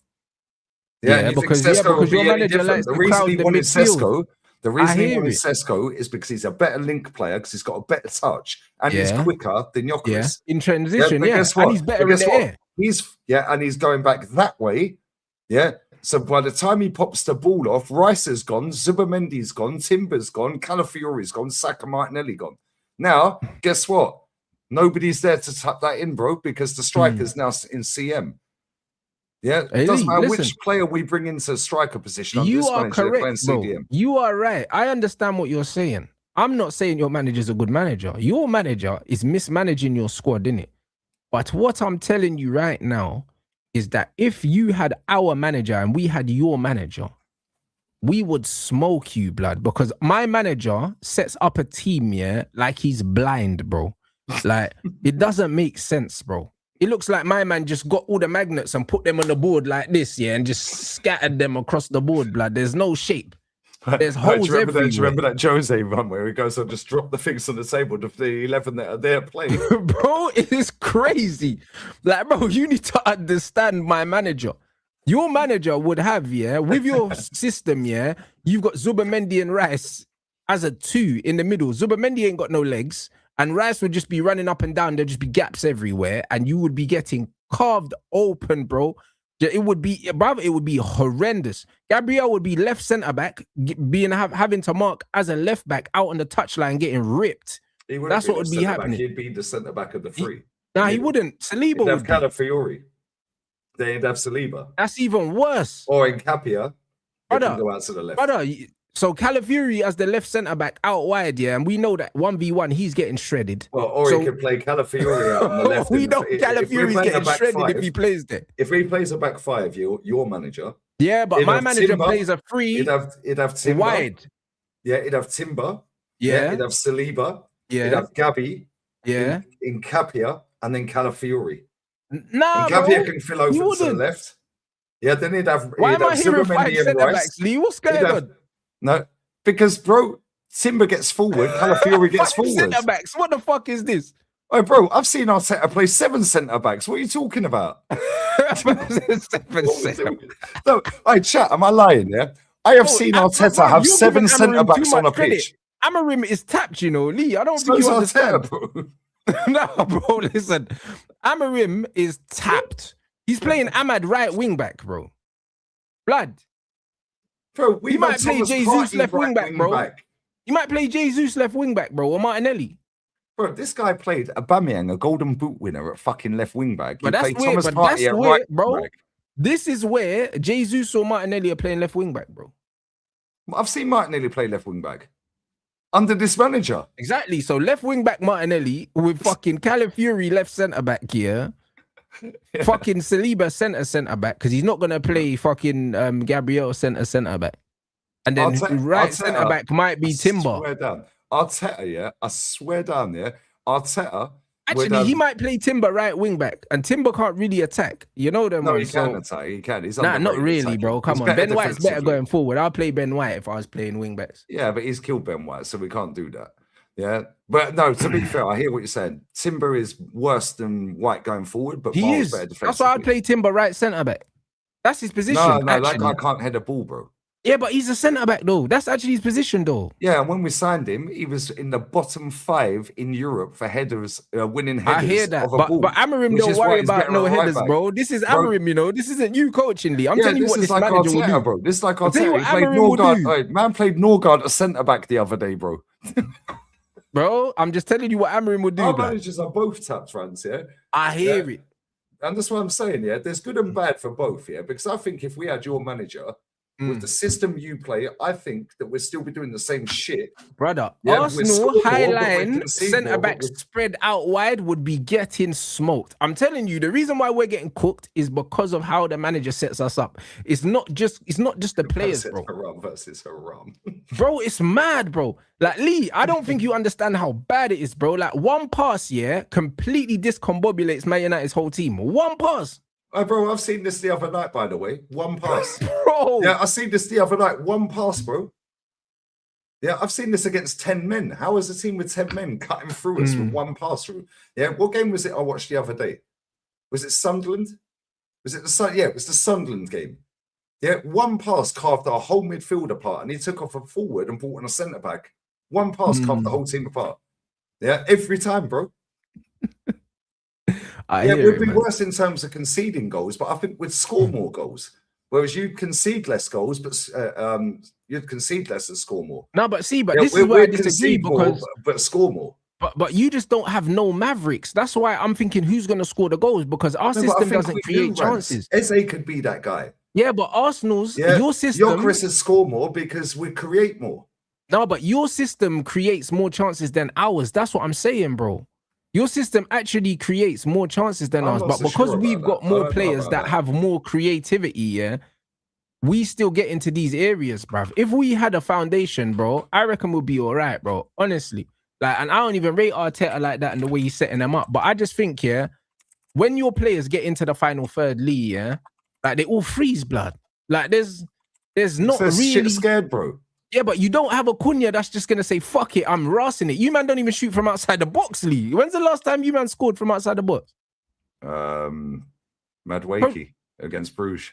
Yeah, because your manager likes the reason he wanted Sesko, Sesko is because he's a better link player, because he's got a better touch, and he's quicker than Gyökeres. In transition, and he's better in the air. And he's going back that way. Yeah. So by the time he pops the ball off, Rice is gone, Zubamendi's gone, Timber's gone, Calafiori's gone, Saka Martinelli gone. Now, guess what? Nobody's there to tap that in, bro, because the striker's now in CM. Yeah, it Hey, doesn't Lee, matter listen, which player we bring into striker position. you This are manager, they're playing correct, bro. CDM. You are right. I understand what you're saying. I'm not saying your manager's a good manager. Your manager is mismanaging your squad, innit? But what I'm telling you right now is that if you had our manager and we had your manager, we would smoke you, blood, because my manager sets up a team, yeah, like he's blind, bro. Like, it doesn't make sense, bro. It looks like my man just got all the magnets and put them on the board like this, yeah, and just scattered them across the board, blood. There's no shape. There's holes everywhere. Do you remember that Jose run where he goes, "I'll just drop the things on the table of the 11 that are there playing"? Bro, it is crazy. Like, bro, you need to understand my manager. Your manager would have, yeah, with your system, yeah, you've got Zubamendi and Rice as a 2 in the middle. Zubamendi ain't got no legs, and Rice would just be running up and down. There'd just be gaps everywhere, and you would be getting carved open, bro. It would be, brother, it would be horrendous. Gabriel would be left centre back, having to mark as a left back out on the touchline, getting ripped. That's what would be happening. He'd be the centre back of the 3. No, he wouldn't. Saliba would have Calafiori. They'd have Saliba. That's even worse. Or in Capia, they can go out to the left. Brother, so Calafiori as the left centre back out wide, yeah, and we know that 1v1 he's getting shredded. Well, or he could play Calafiori out on the left. We know Calafiori's getting shredded if he plays there. If he plays a back 5, your manager. Yeah, but my manager plays a 3. He'd have Timber wide. Yeah, he'd have Timber. Yeah. He'd have Saliba. Yeah. He'd have Gabby. Yeah. In Capia, and then Calafiori. Nah, and Capia can fill over to the left. Yeah, then he'd have. Why am I hearing 5 centre backs, Lee? What's going on? No, because bro, Timber gets forward, Calafiori gets forward. Centre backs. What the fuck is this? Oh, bro, I've seen Arteta play 7 centre backs. What are you talking about? 7 centre. No, I chat. Am I lying? Yeah, I have seen Arteta have 7 centre backs on a pitch. AMORIM is tapped, you know, Lee. I don't think you understand. Arteta, bro. No, bro, listen. AMORIM is tapped. He's playing Ahmad right wing back, bro. Blood. Bro, he might play Jesus left wing back, bro. He might play Jesus left wing back, bro, or Martinelli. Bro, this guy played Aubameyang, a Golden Boot winner, at fucking left wing back. But that's weird, but that's weird, bro. This is where Jesus or Martinelli are playing left wing back, bro. I've seen Martinelli play left wing back. Under this manager. Exactly. So left wing back Martinelli with fucking Calafiori left centre back here. Yeah. Fucking Saliba centre back, because he's not gonna play fucking Gabriel centre back. And then right centre back might be Timber. Swear down. Arteta, yeah. I swear down, yeah. Arteta. Actually, he might play Timber right wing back, and Timber can't really attack. You know them. No, he can attack. He can. He's not really, bro. Come on, Ben White's better going forward. I'll play Ben White if I was playing wing backs. Yeah, but he's killed Ben White, so we can't do that. Yeah, but no. To be fair, I hear what you're saying. Timber is worse than White going forward, but he is. That's why I play Timber right centre back. That's his position. No, that guy can't head a ball, bro. Yeah, but he's a centre back though. That's actually his position though. Yeah, and when we signed him, he was in the bottom 5 in Europe for headers, winning headers. I hear that, but AMORIM don't worry about no headers, bro. This is AMORIM, you know. This isn't you coaching, Lee. I'm telling you what this manager will do, bro. This is like Arteta. He played Norgard. Man played Norgard at centre back the other day, bro. Bro, I'm just telling you what AMORIM would do. Our managers are both tapped, Rants, yeah. I hear it, and that's what I'm saying. Yeah, there's good and bad for both, yeah. Because I think if we had your manager. With the system you play, I think that we'll still be doing the same shit. Brother, Arsenal high line, centre-back spread out wide would be getting smoked. I'm telling you, the reason why we're getting cooked is because of how the manager sets us up. It's not just the players, bro. Versus Haram. Bro, it's mad, bro. Like, Lee, I don't think you understand how bad it is, bro. Like, one pass, yeah, completely discombobulates Man United's whole team. One pass. Oh, bro, I've seen this the other night, by the way. One pass. Bro. Yeah, I seen this the other night. One pass, bro. Yeah, I've seen this against 10 men. How is a team with 10 men cutting through us with one pass through? Yeah, what game was it I watched the other day? Was it Sunderland? Was it it was the Sunderland game. Yeah, one pass carved our whole midfield apart, and he took off a forward and brought in a centre back. One pass carved the whole team apart. Yeah, every time, bro. We'd be worse in terms of conceding goals, but I think we'd score more goals. Whereas you concede less goals, but you'd concede less and score more. No, but this is where I disagree because but score more. But you just don't have no Mavericks. That's why I'm thinking who's going to score the goals, because our system doesn't create chances. Eze could be that guy. Yeah, but Arsenal's, your system... Gyökeres has score more because we create more. No, but your system creates more chances than ours. That's what I'm saying, bro. Your system actually creates more chances than ours. But because we've got more players that have more creativity, yeah, we still get into these areas, bruv. If we had a foundation, bro, I reckon we'll be all right, bro. Honestly. Like, and I don't even rate Arteta like that and the way he's setting them up. But I just think, yeah, when your players get into the final third, Lee, yeah, like they all freeze, blood. Like there's not really shit scared, bro. Yeah, but you don't have a Cunha that's just gonna say, fuck it, I'm rassing it. You man don't even shoot from outside the box, Lee. When's the last time you man scored from outside the box? Madueke against Bruges.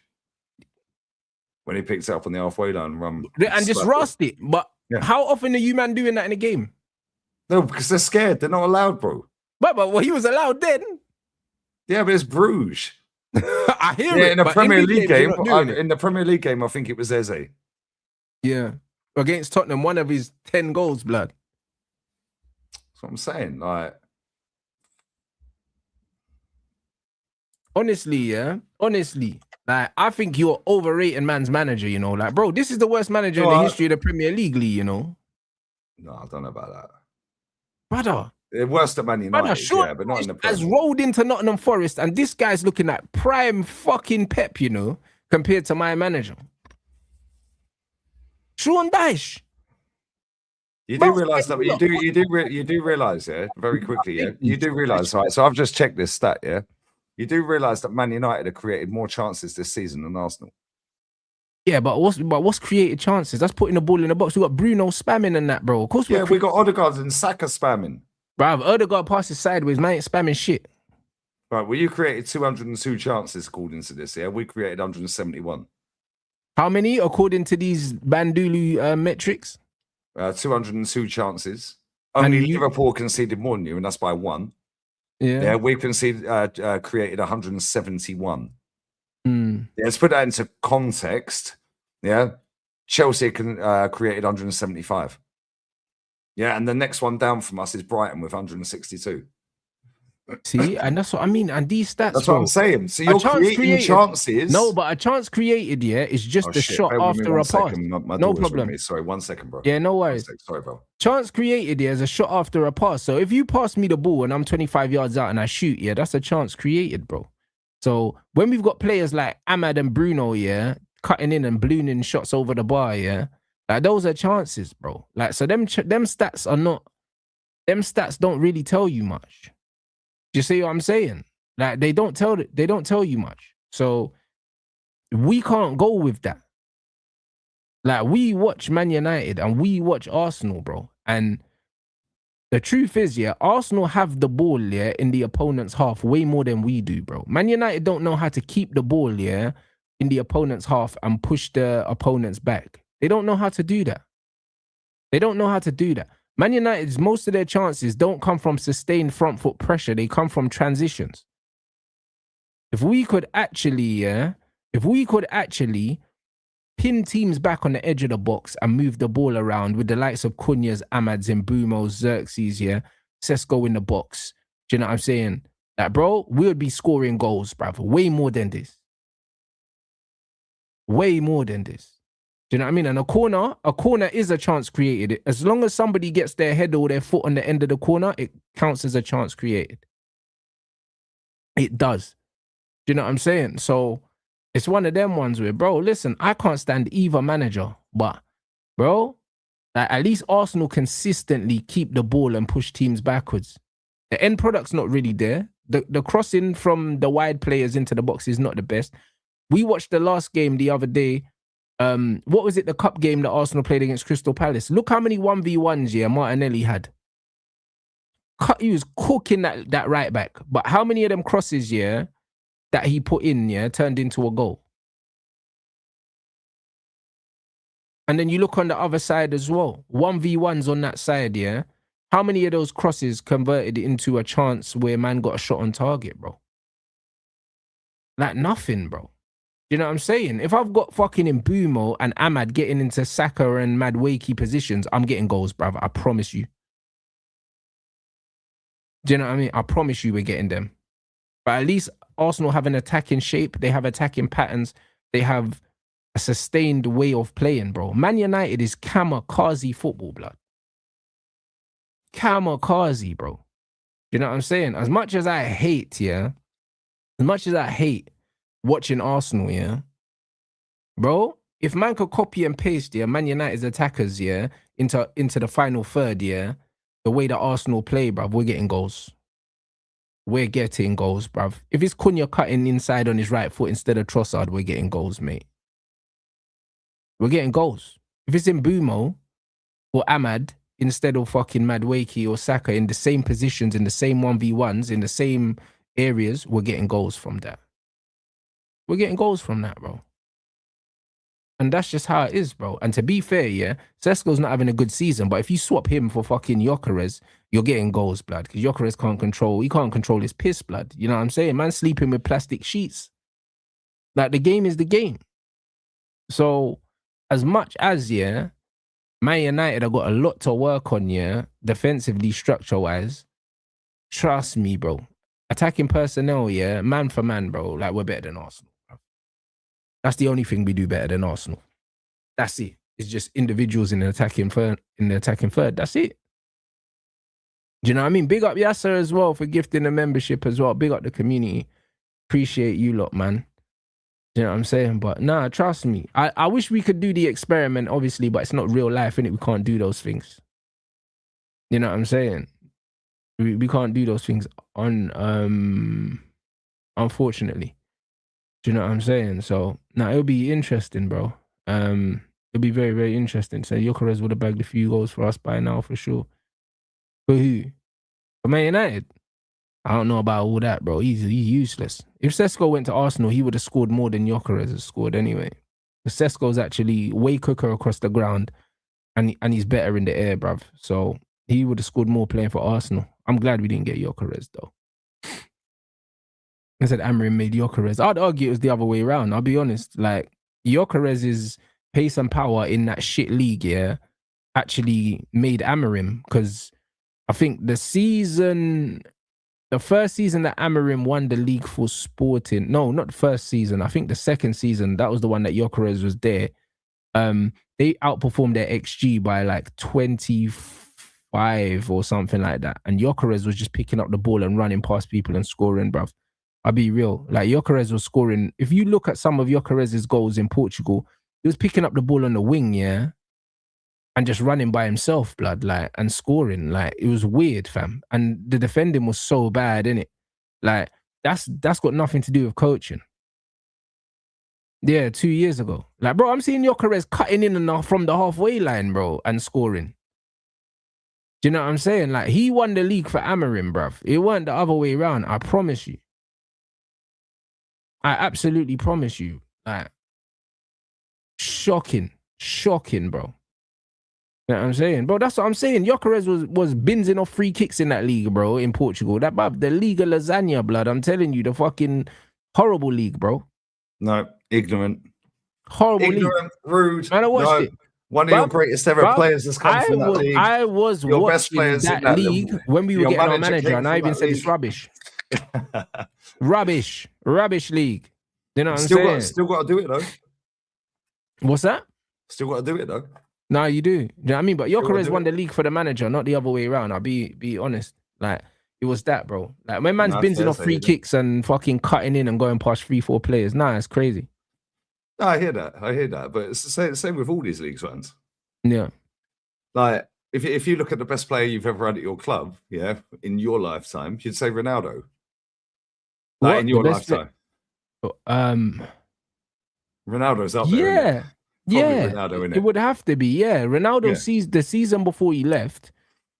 When he picks it up on the halfway line and just rassed it. But how often are you man doing that in a game? No, because they're scared. They're not allowed, bro. But well, he was allowed then. Yeah, but it's Bruges. I hear it. In the Premier League game, in the Premier League game, I think it was Eze. Yeah. Against Tottenham, one of his 10 goals, blood. That's what I'm saying. Like, honestly, yeah. Honestly, like, I think you're overrating man's manager, you know. Like, bro, this is the worst manager in the history of the Premier League, you know. No, I don't know about that. Brother. They're worse than Man United, sure, but not in the Premier League. Has rolled into Nottingham Forest, and this guy's looking at prime fucking Pep, you know, compared to my manager. Sean Dyche. You do realize that you do realize, yeah, very quickly, yeah. You do realize, right? So I've just checked this stat, yeah. You do realize that Man United have created more chances this season than Arsenal. Yeah, but what's created chances? That's putting the ball in the box. We got Bruno spamming and that, bro. Of course, we got Odegaard and Saka spamming. Bruv, Odegaard passes sideways, man, ain't spamming shit. Right, well, you created 202 chances according to this, yeah. We created 171. How many, according to these Bandulu metrics? 202 chances. Only Liverpool conceded more than you, and that's by 1. Yeah, we conceded, created 171. Yeah, let's put that into context. Yeah, Chelsea created 175. Yeah, and the next one down from us is Brighton with 162. See, and that's what I mean. And these stats, that's what I'm saying. So you're creating chances. No, but a chance created, yeah, is just a shot after a pass. No problem. Sorry, 1 second, bro. Yeah, no worries. Sorry, bro. Chance created, yeah, is a shot after a pass. So if you pass me the ball and I'm 25 yards out and I shoot, yeah, that's a chance created, bro. So when we've got players like Ahmad and Bruno, yeah, cutting in and ballooning shots over the bar, yeah, like those are chances, bro. Like, so them stats are not, them stats don't really tell you much. You see what I'm saying? Like they don't tell you much. So we can't go with that. Like we watch Man United and we watch Arsenal, bro. And the truth is, yeah, Arsenal have the ball, yeah, in the opponent's half way more than we do, bro. Man United don't know how to keep the ball, yeah, in the opponent's half and push the opponents back. They don't know how to do that. They don't know how to do that. Man United's, most of their chances don't come from sustained front foot pressure. They come from transitions. If we could actually pin teams back on the edge of the box and move the ball around with the likes of Cunha's, Ahmad's, and Mbeumo's, Xerxes, yeah, Sesko in the box. Do you know what I'm saying? Like, bro, we would be scoring goals, bruv. Way more than this. Way more than this. Do you know what I mean? And a corner is a chance created. As long as somebody gets their head or their foot on the end of the corner, it counts as a chance created. It does. Do you know what I'm saying? So it's one of them ones where, bro, listen, I can't stand either manager, but, bro, like, at least Arsenal consistently keep the ball and push teams backwards. The end product's not really there. The crossing from the wide players into the box is not the best. We watched the last game the other day. What was it? The cup game that Arsenal played against Crystal Palace. Look how many 1v1s, yeah, Martinelli had. He was cooking that right back. But how many of them crosses, yeah, that he put in, yeah, turned into a goal? And then you look on the other side as well. 1v1s on that side, yeah. How many of those crosses converted into a chance where man got a shot on target, bro? Like nothing, bro. You know what I'm saying? If I've got fucking Mbeumo and Ahmad getting into Saka and Madueke positions, I'm getting goals, bruv. I promise you. Do you know what I mean? I promise you we're getting them. But at least Arsenal have an attacking shape. They have attacking patterns. They have a sustained way of playing, bro. Man United is kamikaze football, blood. Kamikaze, bro. You know what I'm saying? As much as I hate, watching Arsenal, bro, if man could copy and paste, Man United's attackers, into the final third, the way that Arsenal play, bruv, we're getting goals. We're getting goals, bruv. If it's Cunha cutting inside on his right foot instead of Trossard, we're getting goals, mate. We're getting goals. If it's in Mbumo or Ahmad instead of fucking Madueke or Saka in the same positions, in the same 1v1s, in the same areas, we're getting goals from that. We're getting goals from that, bro. And that's just how it is, bro. And to be fair, Sesko's not having a good season, but if you swap him for fucking Gyökeres, you're getting goals, blood. Because Gyökeres he can't control his piss, blood. You know what I'm saying? Man sleeping with plastic sheets. Like, the game is the game. So, as much as, Man United have got a lot to work on, defensively, structure-wise, trust me, bro. Attacking personnel, man for man, bro. Like, we're better than Arsenal. That's the only thing we do better than Arsenal. That's it. It's just individuals in the attacking third. That's it. Do you know what I mean? Big up Yasser as well for gifting the membership as well. Big up the community. Appreciate you lot, man. Do you know what I'm saying? But nah, trust me. I wish we could do the experiment, obviously, but it's not real life, innit? We can't do those things. You know what I'm saying? We can't do those things unfortunately. Do you know what I'm saying? So, it'll be interesting, bro. It'll be very, very interesting. So, Gyökeres would have bagged a few goals for us by now, for sure. For who? For Man United? I don't know about all that, bro. He's useless. If Sesko went to Arsenal, he would have scored more than Gyökeres has scored anyway. Sesko's actually way quicker across the ground, and he's better in the air, bruv. So, he would have scored more playing for Arsenal. I'm glad we didn't get Gyökeres, though. I said AMORIM made Gyökeres. I'd argue it was the other way around. I'll be honest. Like, Gyökeres' pace and power in that shit league, actually made AMORIM. Because I think the first season that AMORIM won the league for Sporting, no, not the first season. I think the second season, that was the one that Gyökeres was there. They outperformed their XG by like 25 or something like that. And Gyökeres was just picking up the ball and running past people and scoring, bruv. I'll be real. Like, Gyökeres was scoring. If you look at some of Gyökeres' goals in Portugal, he was picking up the ball on the wing, and just running by himself, blood, like, and scoring. Like, it was weird, fam. And the defending was so bad, innit? Like, that's got nothing to do with coaching. Yeah, 2 years ago. Like, bro, I'm seeing Gyökeres cutting in and out from the halfway line, bro, and scoring. Do you know what I'm saying? Like, he won the league for AMORIM, bruv. It weren't the other way around. I promise you. I absolutely promise you. Like, shocking, bro. You know what I'm saying? Bro, that's what I'm saying. Gyökeres was binsing off free kicks in that league, bro, in Portugal. That, bruv, the Liga Lasagna, blood. I'm telling you, the fucking horrible league, bro. No, ignorant. Horrible league. Rude. Man, I watched it. One of your greatest ever players has come from that league. I was your watching that league when we were getting our manager, and I even said it's rubbish. Rubbish league. You know what I'm saying? Still got to do it, though. What's that? Still got to do it, though. No, you do. Do you know what I mean? But Gyökeres won the league for the manager, not the other way around. I'll be honest. Like, it was that, bro. Like, when man's binsing off free kicks and fucking cutting in and going past 3-4 players, it's crazy. No, I hear that. But it's the same with all these leagues, ones. Yeah. Like, if you look at the best player you've ever had at your club, in your lifetime, you'd say Ronaldo. Like, in your lifetime. Ronaldo's up there. Yeah, Ronaldo, it would have to be. Yeah, Ronaldo sees the season before he left.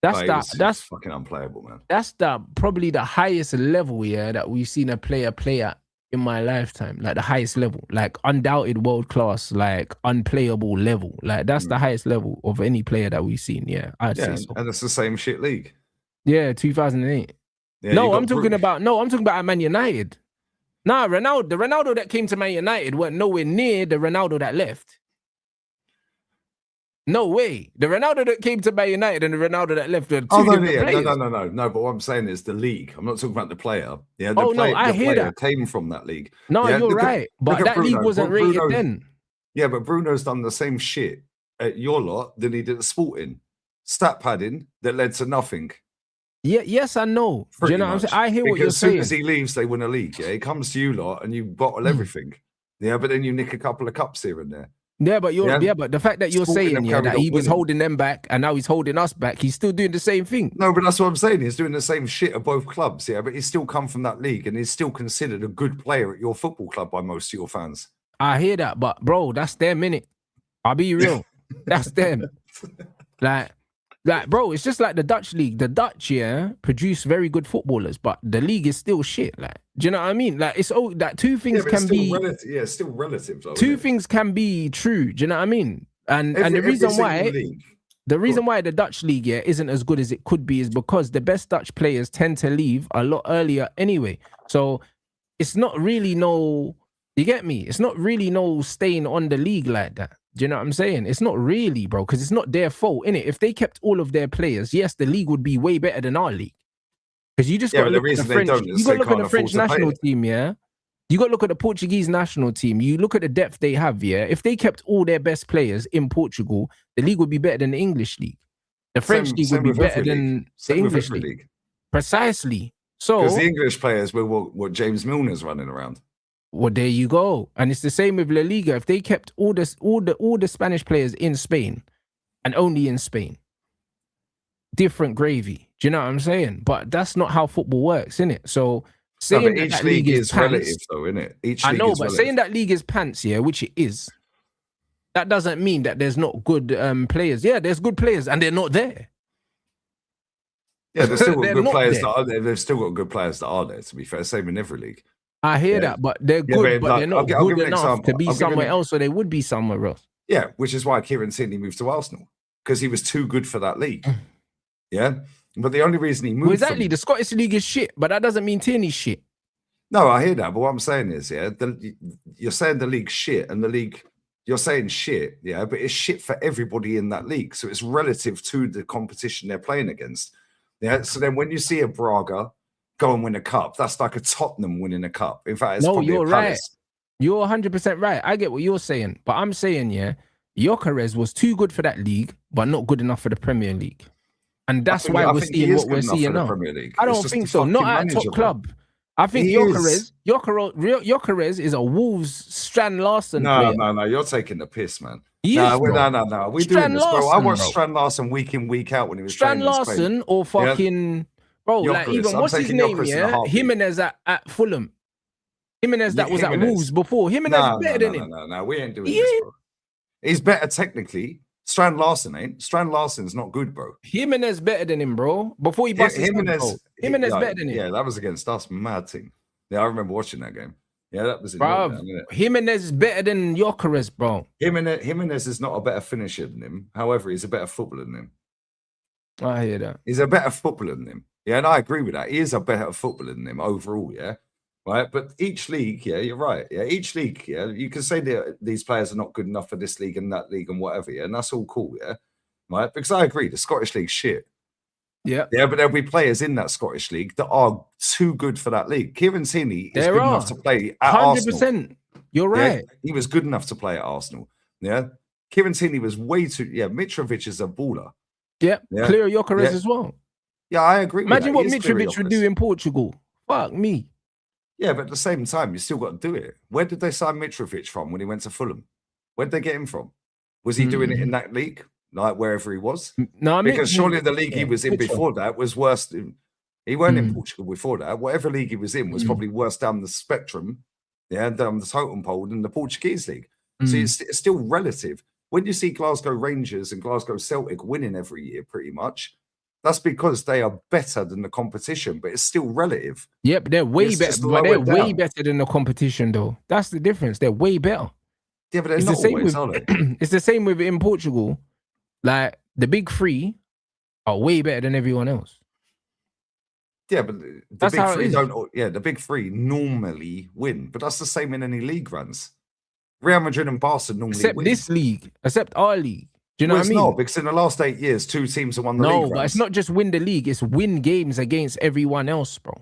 That's fucking unplayable, man. That's probably the highest level that we've seen a player play at in my lifetime. Like, the highest level, like undoubted world class, like unplayable level. Like, that's the highest level of any player that we've seen. Yeah, I'd say so. And it's the same shit league. Yeah, 2008. Yeah, I'm talking about at Man United. Nah, the Ronaldo that came to Man United weren't nowhere near the Ronaldo that left. No way. The Ronaldo that came to Man United and the Ronaldo that left were two different players. No. But what I'm saying is the league. I'm not talking about the player. Yeah, no, I hear player that. came from that league. No, yeah, you're right. But that league wasn't rated then. Yeah, but Bruno's done the same shit at your lot that he did at Sporting. Stat padding that led to nothing. Yeah, yes, I know. Do you know what I'm saying? I hear what you're saying. As soon as he leaves, they win a league. Yeah, he comes to you lot and you bottle everything. Yeah, but then you nick a couple of cups here and there. Yeah, but but the fact that you're saying that he was holding them back and now he's holding us back, he's still doing the same thing. No, but that's what I'm saying. He's doing the same shit at both clubs. Yeah, but he's still come from that league and he's still considered a good player at your football club by most of your fans. I hear that, but bro, that's their minute. I'll be real. That's them. Like, bro, it's just like the Dutch league. The Dutch, produce very good footballers, but the league is still shit. Like, do you know what I mean? Like, it's all that two things can be. It's still relative. Though, two things can be true. Do you know what I mean? And the reason why the Dutch league isn't as good as it could be is because the best Dutch players tend to leave a lot earlier anyway. So it's not really you get me? It's not really staying on the league like that. Do you know what I'm saying? It's not really, bro, because it's not their fault, innit? If they kept all of their players, yes, the league would be way better than our league. Because you just got to look at the French. You got to look at the French national team, yeah. You got to look at the Portuguese national team. You look at the depth they have, yeah. If they kept all their best players in Portugal, the league would be better than the English league. The French league would be better than the English league. Precisely. So because the English players were what James Milner's running around. Well, there you go. And it's the same with La Liga. If they kept all the Spanish players in Spain and only in Spain, different gravy. Do you know what I'm saying? But that's not how football works, innit? So saying that league is pants, relative, though, innit? I know, but saying that league is pants, which it is, that doesn't mean that there's not good players. Yeah, there's good players, and they're not there. Yeah, there's still got good players that are there. They've still got good players that are there, to be fair. Same in every league. I hear that, but they're good, but they're not good enough to be somewhere else, or they would be somewhere else. Yeah, which is why Kieran Tierney moved to Arsenal, because he was too good for that league. Yeah, but the only reason he moved... Well, exactly, the Scottish league is shit, but that doesn't mean Tierney's shit. No, I hear that, but what I'm saying is, you're saying the league's shit, and the league... You're saying shit, but it's shit for everybody in that league, so it's relative to the competition they're playing against. Yeah, so then when you see a Braga go and win a cup, that's like a Tottenham winning a cup. In fact, it's probably you're a Palace. Right. You're 100% right. I get what you're saying, but I'm saying, Gyökeres was too good for that league, but not good enough for the Premier League. And that's why we're seeing what we're seeing now. I don't think so. Not at a top club. I think Gyökeres is a Wolves Strand Larsen player. No. You're taking the piss, man. No. We're doing this, bro. I watched Strand Larsen week in, week out when he was Strand Larsen or fucking... Bro, like even what's his name? Jimenez at Fulham. Jimenez that was at Wolves before. Jimenez better than him. No, we ain't doing this, bro. He's better technically. Strand Larsen ain't. Strand Larsen's not good, bro. Jimenez better than him, bro. Before he busted Jimenez better than him. Yeah, that was against us. Mad thing. Yeah, I remember watching that game. Yeah, that was Jimenez is better than Gyökeres, bro. Jimenez is not a better finisher than him. However, he's a better footballer than him. I hear that. He's a better footballer than him. Yeah, and I agree with that. He is a better footballer than him overall, right? But each league, you're right. Yeah, each league, you can say that these players are not good enough for this league and that league and whatever, and that's all cool, right? Because I agree, the Scottish league's shit. Yeah, but there'll be players in that Scottish league that are too good for that league. Kieran Tierney is good enough to play at 100%. Arsenal. You're right. He was good enough to play at Arsenal. Yeah, Kieran Tierney was way too. Yeah, Mitrovic is a baller. Yeah, clear Gyökeres as well. Yeah, I agree. Imagine what Mitrovic would do in Portugal. Fuck me. Yeah, but at the same time, you still got to do it. Where did they sign Mitrovic from when he went to Fulham? Where did they get him from? Was he doing it in that league, like wherever he was? No, because surely the league he was in before that was worse. He weren't in Portugal before that. Whatever league he was in was probably worse down the spectrum, down the totem pole than the Portuguese league. So it's still relative. When you see Glasgow Rangers and Glasgow Celtic winning every year, pretty much, that's because they are better than the competition, but it's still relative. Yep, they're way better. But they're way better than the competition, though. That's the difference. They're way better. Yeah, but they're not always, are they? It's the same with in Portugal. Like the big three are way better than everyone else. Yeah, but the big three don't. Yeah, the big three normally win, but that's the same in any league runs. Real Madrid and Barca normally win. Except this league, except our league. Do you know what I mean? Not, because in the last 8 years, 2 teams have won the league. No, but it's not just win the league; it's win games against everyone else, bro.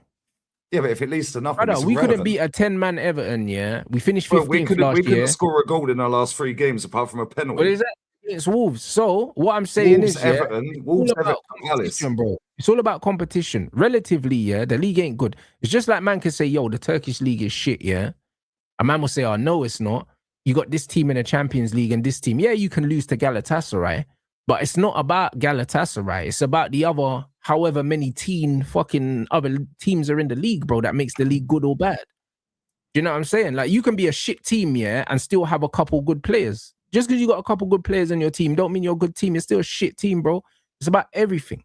Yeah, but if it leads to nothing, Brother, we couldn't beat a 10-man Everton. Yeah, we finished 15th last year. We couldn't score a goal in our last 3 games apart from a penalty. What is that? It's Wolves. So what I'm saying Wolves, is, Everton, Wolves, Everton, competition, bro. It's all about competition. Relatively, yeah, the league ain't good. It's just like man can say, yo, the Turkish league is shit, yeah. A man will say, oh, no, it's not. You got this team in the Champions League and this team. Yeah, you can lose to Galatasaray, but it's not about Galatasaray. It's about the other, however many fucking other teams are in the league, bro, that makes the league good or bad. Do you know what I'm saying? Like, you can be a shit team, yeah, and still have a couple good players. Just because you got a couple good players in your team don't mean you're a good team. You're still a shit team, bro. It's about everything.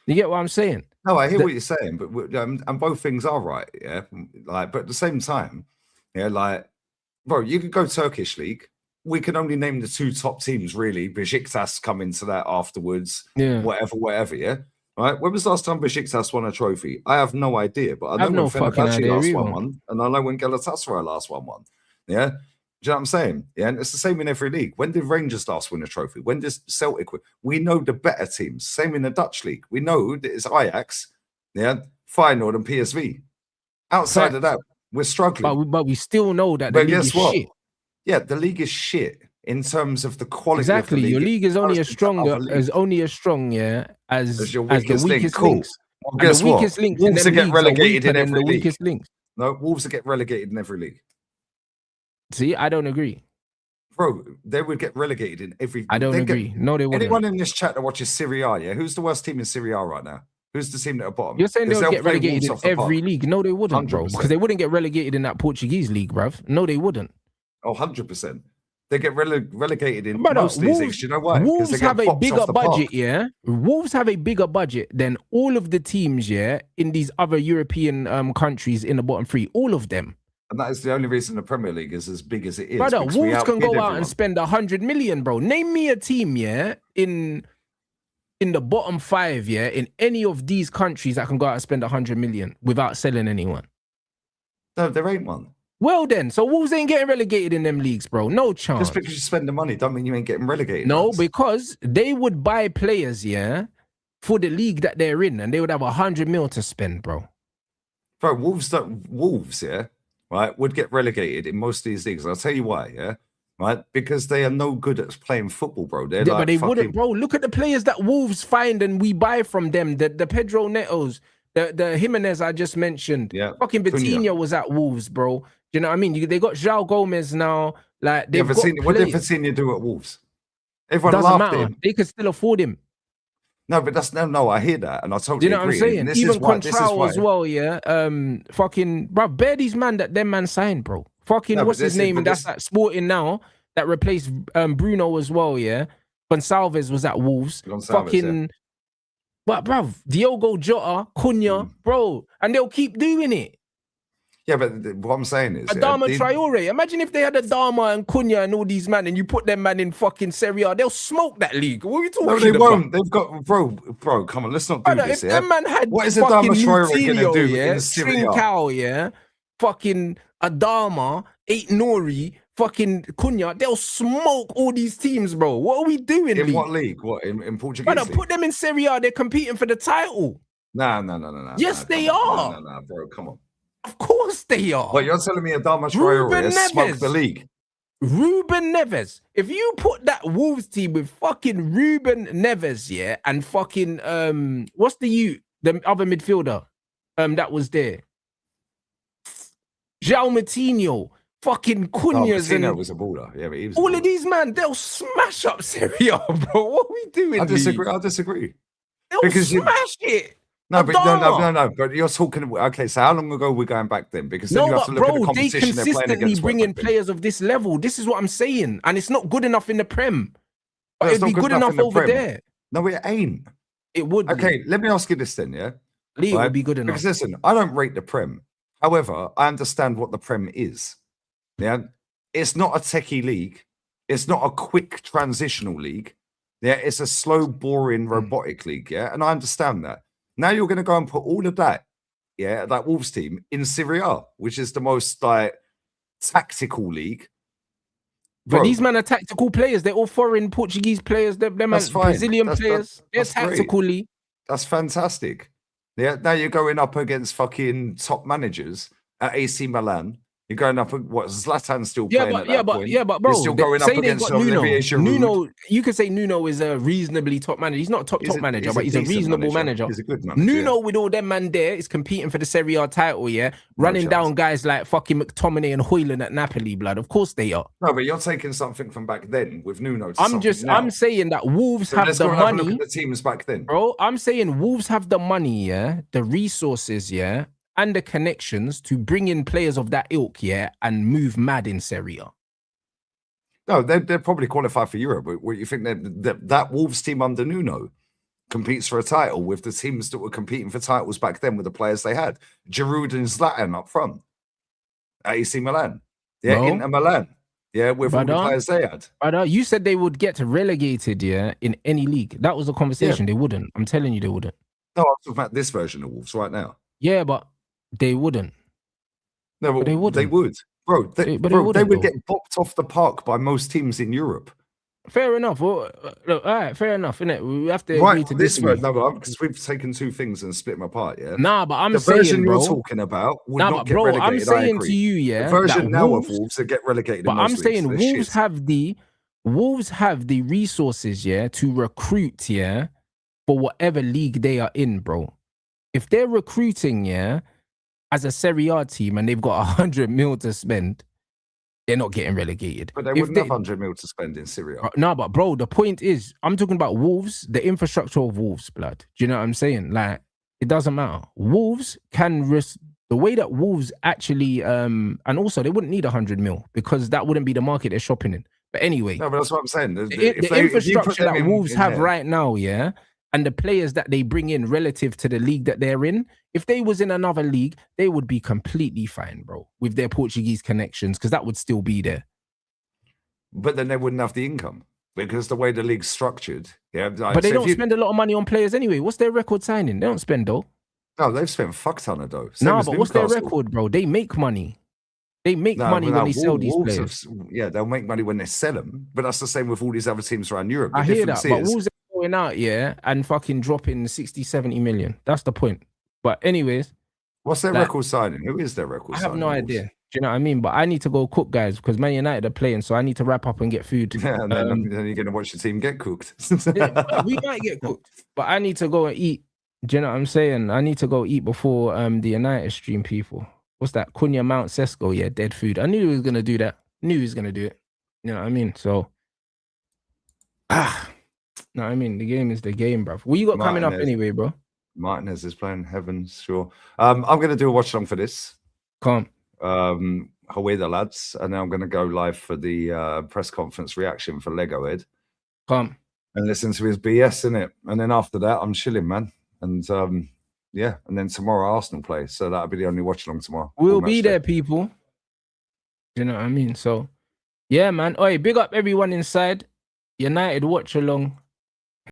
You get what I'm saying? No, I hear what you're saying, but and both things are right, yeah. Like, but at the same time, yeah, like, bro, you could go Turkish league. We can only name the 2 top teams, really. Besiktas come into that afterwards. Yeah. Whatever, yeah. Right? When was the last time Besiktas won a trophy? I have no idea, but I know when Fenerbahce last won one, and I know when Galatasaray last won one. Yeah. Do you know what I'm saying? Yeah, and it's the same in every league. When did Rangers last win a trophy? When does Celtic win? We know the better teams. Same in the Dutch league. We know that it's Ajax, yeah, Feyenoord and PSV. Outside of that, we're struggling. But we still know that the league is shit. Yeah, the league is shit in terms of the quality. Exactly, of the league. Your league is only as strong, yeah, as your weakest weakest link. links. Cool. Well, guess what? Wolves get relegated in every league. Weakest links. No, Wolves get relegated in every league. See, I don't agree. Bro, they would get relegated in every... I don't agree. No, they wouldn't. Anyone in this chat that watches Serie A, yeah? Who's the worst team in Serie A right now? Who's the team at the bottom? You're saying they'll get relegated in every league? No, they wouldn't, 100%. Bro. Because they wouldn't get relegated in that Portuguese league, bruv. No, they wouldn't. Oh, 100%. They get relegated in most of these leagues. You know why? Wolves have a bigger budget, yeah? Wolves have a bigger budget than all of the teams, yeah, in these other European countries in the bottom 3. All of them. And that is the only reason the Premier League is as big as it is. Brother, Wolves can go out and spend 100 million, bro. Name me a team, yeah, in the bottom 5, yeah, in any of these countries that can go out and spend 100 million without selling anyone. No, there ain't one. Well then, so Wolves ain't getting relegated in them leagues, bro. No chance. Just because you spend the money don't mean you ain't getting relegated. No, because they would buy players, yeah, for the league that they're in, and they would have 100 mil to spend, bro. Bro, Wolves, yeah, right, would get relegated in most of these leagues. I'll tell you why, yeah, right? Because they are no good at playing football, bro. They're like, but they wouldn't, bro. Look at the players that Wolves find and we buy from them. The Pedro Netos, the Jimenez I just mentioned. Yeah, fucking Vitinha was at Wolves, bro. Do you know what I mean? They got João Gomez now. Like, they've got what did Vitinha do at Wolves? Everyone doesn't laughed matter. at him. They could still afford him. No, but that's no. I hear that, and I totally do you know agree. What I'm saying? Even Contral as well, yeah. Fucking bro, bear these man that them man signed, bro. Fucking what's his name? That's at Sporting now. That replaced Bruno as well, yeah. Gonçalves was at Wolves. Fucking, yeah. But bro, Diogo Jota, Cunha, bro, and they'll keep doing it. Yeah, but what I'm saying is... Adama Traore. Imagine if they had Adama and Cunha and all these men and you put them man in fucking Serie A. They'll smoke that league. What are you talking about? No, they won't. They've got... Bro, come on. Let's not do this, if that man had what is Adama Traore going to do in Serie A? Trincao, yeah? Fucking Adama, Nori, fucking Cunha. They'll smoke all these teams, bro. What are we doing, in what league? What, in Portuguese league? Put them in Serie A. They're competing for the title. No. Yes, they are. No, bro. Come on. Of course they are. But you're telling me Adama Traore smoked the league? Ruben Neves. If you put that Wolves team with fucking Ruben Neves, yeah, and fucking what's the other midfielder that was there? João Moutinho, fucking Cunhas, and was a baller. Yeah, but he was all of these man, they'll smash up Serie A, bro. What are we doing? I disagree. They'll smash it. No, but no. But you're talking. Okay, so how long ago are we going back then? Because then you have to look at the competition they consistently bring in players of this level. This is what I'm saying, and it's not good enough in the Prem. But it'd be good enough over there. No, it ain't. It would. Okay, let me ask you this then. Yeah, it would be good enough. Because listen, I don't rate the Prem. However, I understand what the Prem is. Yeah, it's not a techie league. It's not a quick transitional league. Yeah, it's a slow, boring, robotic league. Yeah, and I understand that. Now you're going to go and put all of that, yeah, that Wolves team in Serie A, which is the most like tactical league. But these men are tactical players. They're all foreign Portuguese players. Them Brazilian players. They're tactically. Great. That's fantastic. Yeah. Now you're going up against fucking top managers at AC Milan. You're going up. What Zlatan's still playing at that point? But bro, you're still going up against Olivier Giroud. Nuno, you could say Nuno is a reasonably top manager. He's not a top manager, but he's a reasonable manager. He's a good manager. Nuno, with all them man there, is competing for the Serie A title. Yeah, running down guys like fucking McTominay and Højlund at Napoli. Blood, of course they are. No, but you're taking something from back then with Nuno. I'm saying that Wolves have the money. Have a look at the teams back then, bro. I'm saying Wolves have the money, yeah, the resources, yeah, and the connections to bring in players of that ilk, yeah, and move mad in Serie A. No, they're probably qualified for Europe. What you think that Wolves team under Nuno competes for a title with the teams that were competing for titles back then with the players they had? Giroud and Zlatan up front. AC Milan. Yeah, Inter Milan. Yeah, with all the players they had. But you said they would get relegated, yeah, in any league. That was a conversation. Yeah. They wouldn't. I'm telling you they wouldn't. No, I'm talking about this version of Wolves right now. Yeah, but they wouldn't. No, but they wouldn't. They would. Bro, they would get bopped off the park by most teams in Europe. Fair enough. Well, look, all right, fair enough, innit? We have to agree to this version. No, because we've taken two things and split them apart, yeah? Nah, but I'm saying, the version you're talking about would not get relegated. I'm saying to you, yeah, the version now of Wolves that get relegated. But I'm saying Wolves have the resources, yeah, to recruit, yeah, for whatever league they are in, bro. If they're recruiting, yeah, as a Serie A team and they've got 100 mil to spend, they're not getting relegated. But they wouldn't have 100 mil to spend in Serie A. No, but bro, the point is, I'm talking about Wolves, the infrastructure of Wolves, blood. Do you know what I'm saying? Like, it doesn't matter. Wolves can risk the way that Wolves actually, and also they wouldn't need 100 mil because that wouldn't be the market they're shopping in. But anyway. No, but that's what I'm saying. The infrastructure that Wolves have right now, yeah, and the players that they bring in relative to the league that they're in, if they was in another league, they would be completely fine, bro, with their Portuguese connections, because that would still be there. But then they wouldn't have the income because the way the league's structured. Yeah, but they don't spend a lot of money on players anyway. What's their record signing? They don't spend though. No, they've spent a fuck ton of dough. No, but what's their record, bro? They make money. They make money when they sell these players. Yeah, they'll make money when they sell them. But that's the same with all these other teams around Europe. I hear that, but Wolves are going out, yeah, and fucking dropping 60, 70 million. That's the point. But anyways. What's their record signing? Who is their record signing? I have no idea. Do you know what I mean? But I need to go cook, guys, because Man United are playing, so I need to wrap up and get food. Yeah, and then you're going to watch the team get cooked. Yeah, we might get cooked, but I need to go and eat. Do you know what I'm saying? I need to go eat before the United stream people. What's that? Cunha Mount Sesco, yeah, dead food. I knew he was going to do that. Knew he was going to do it. You know what I mean? So, no, I mean, the game is the game, bro. What you got coming up anyway, bro? Martinez is playing Heavens, sure. I'm going to do a watch along for this. Come. Away the lads, and then I'm going to go live for the press conference reaction for Lego Ed. Come. And listen to his BS in it. And then after that, I'm chilling, man. And yeah, and then tomorrow Arsenal play. So that'll be the only watch along tomorrow. We'll be there, people. You know what I mean? So, yeah, man. Oi, big up everyone inside. United watch along.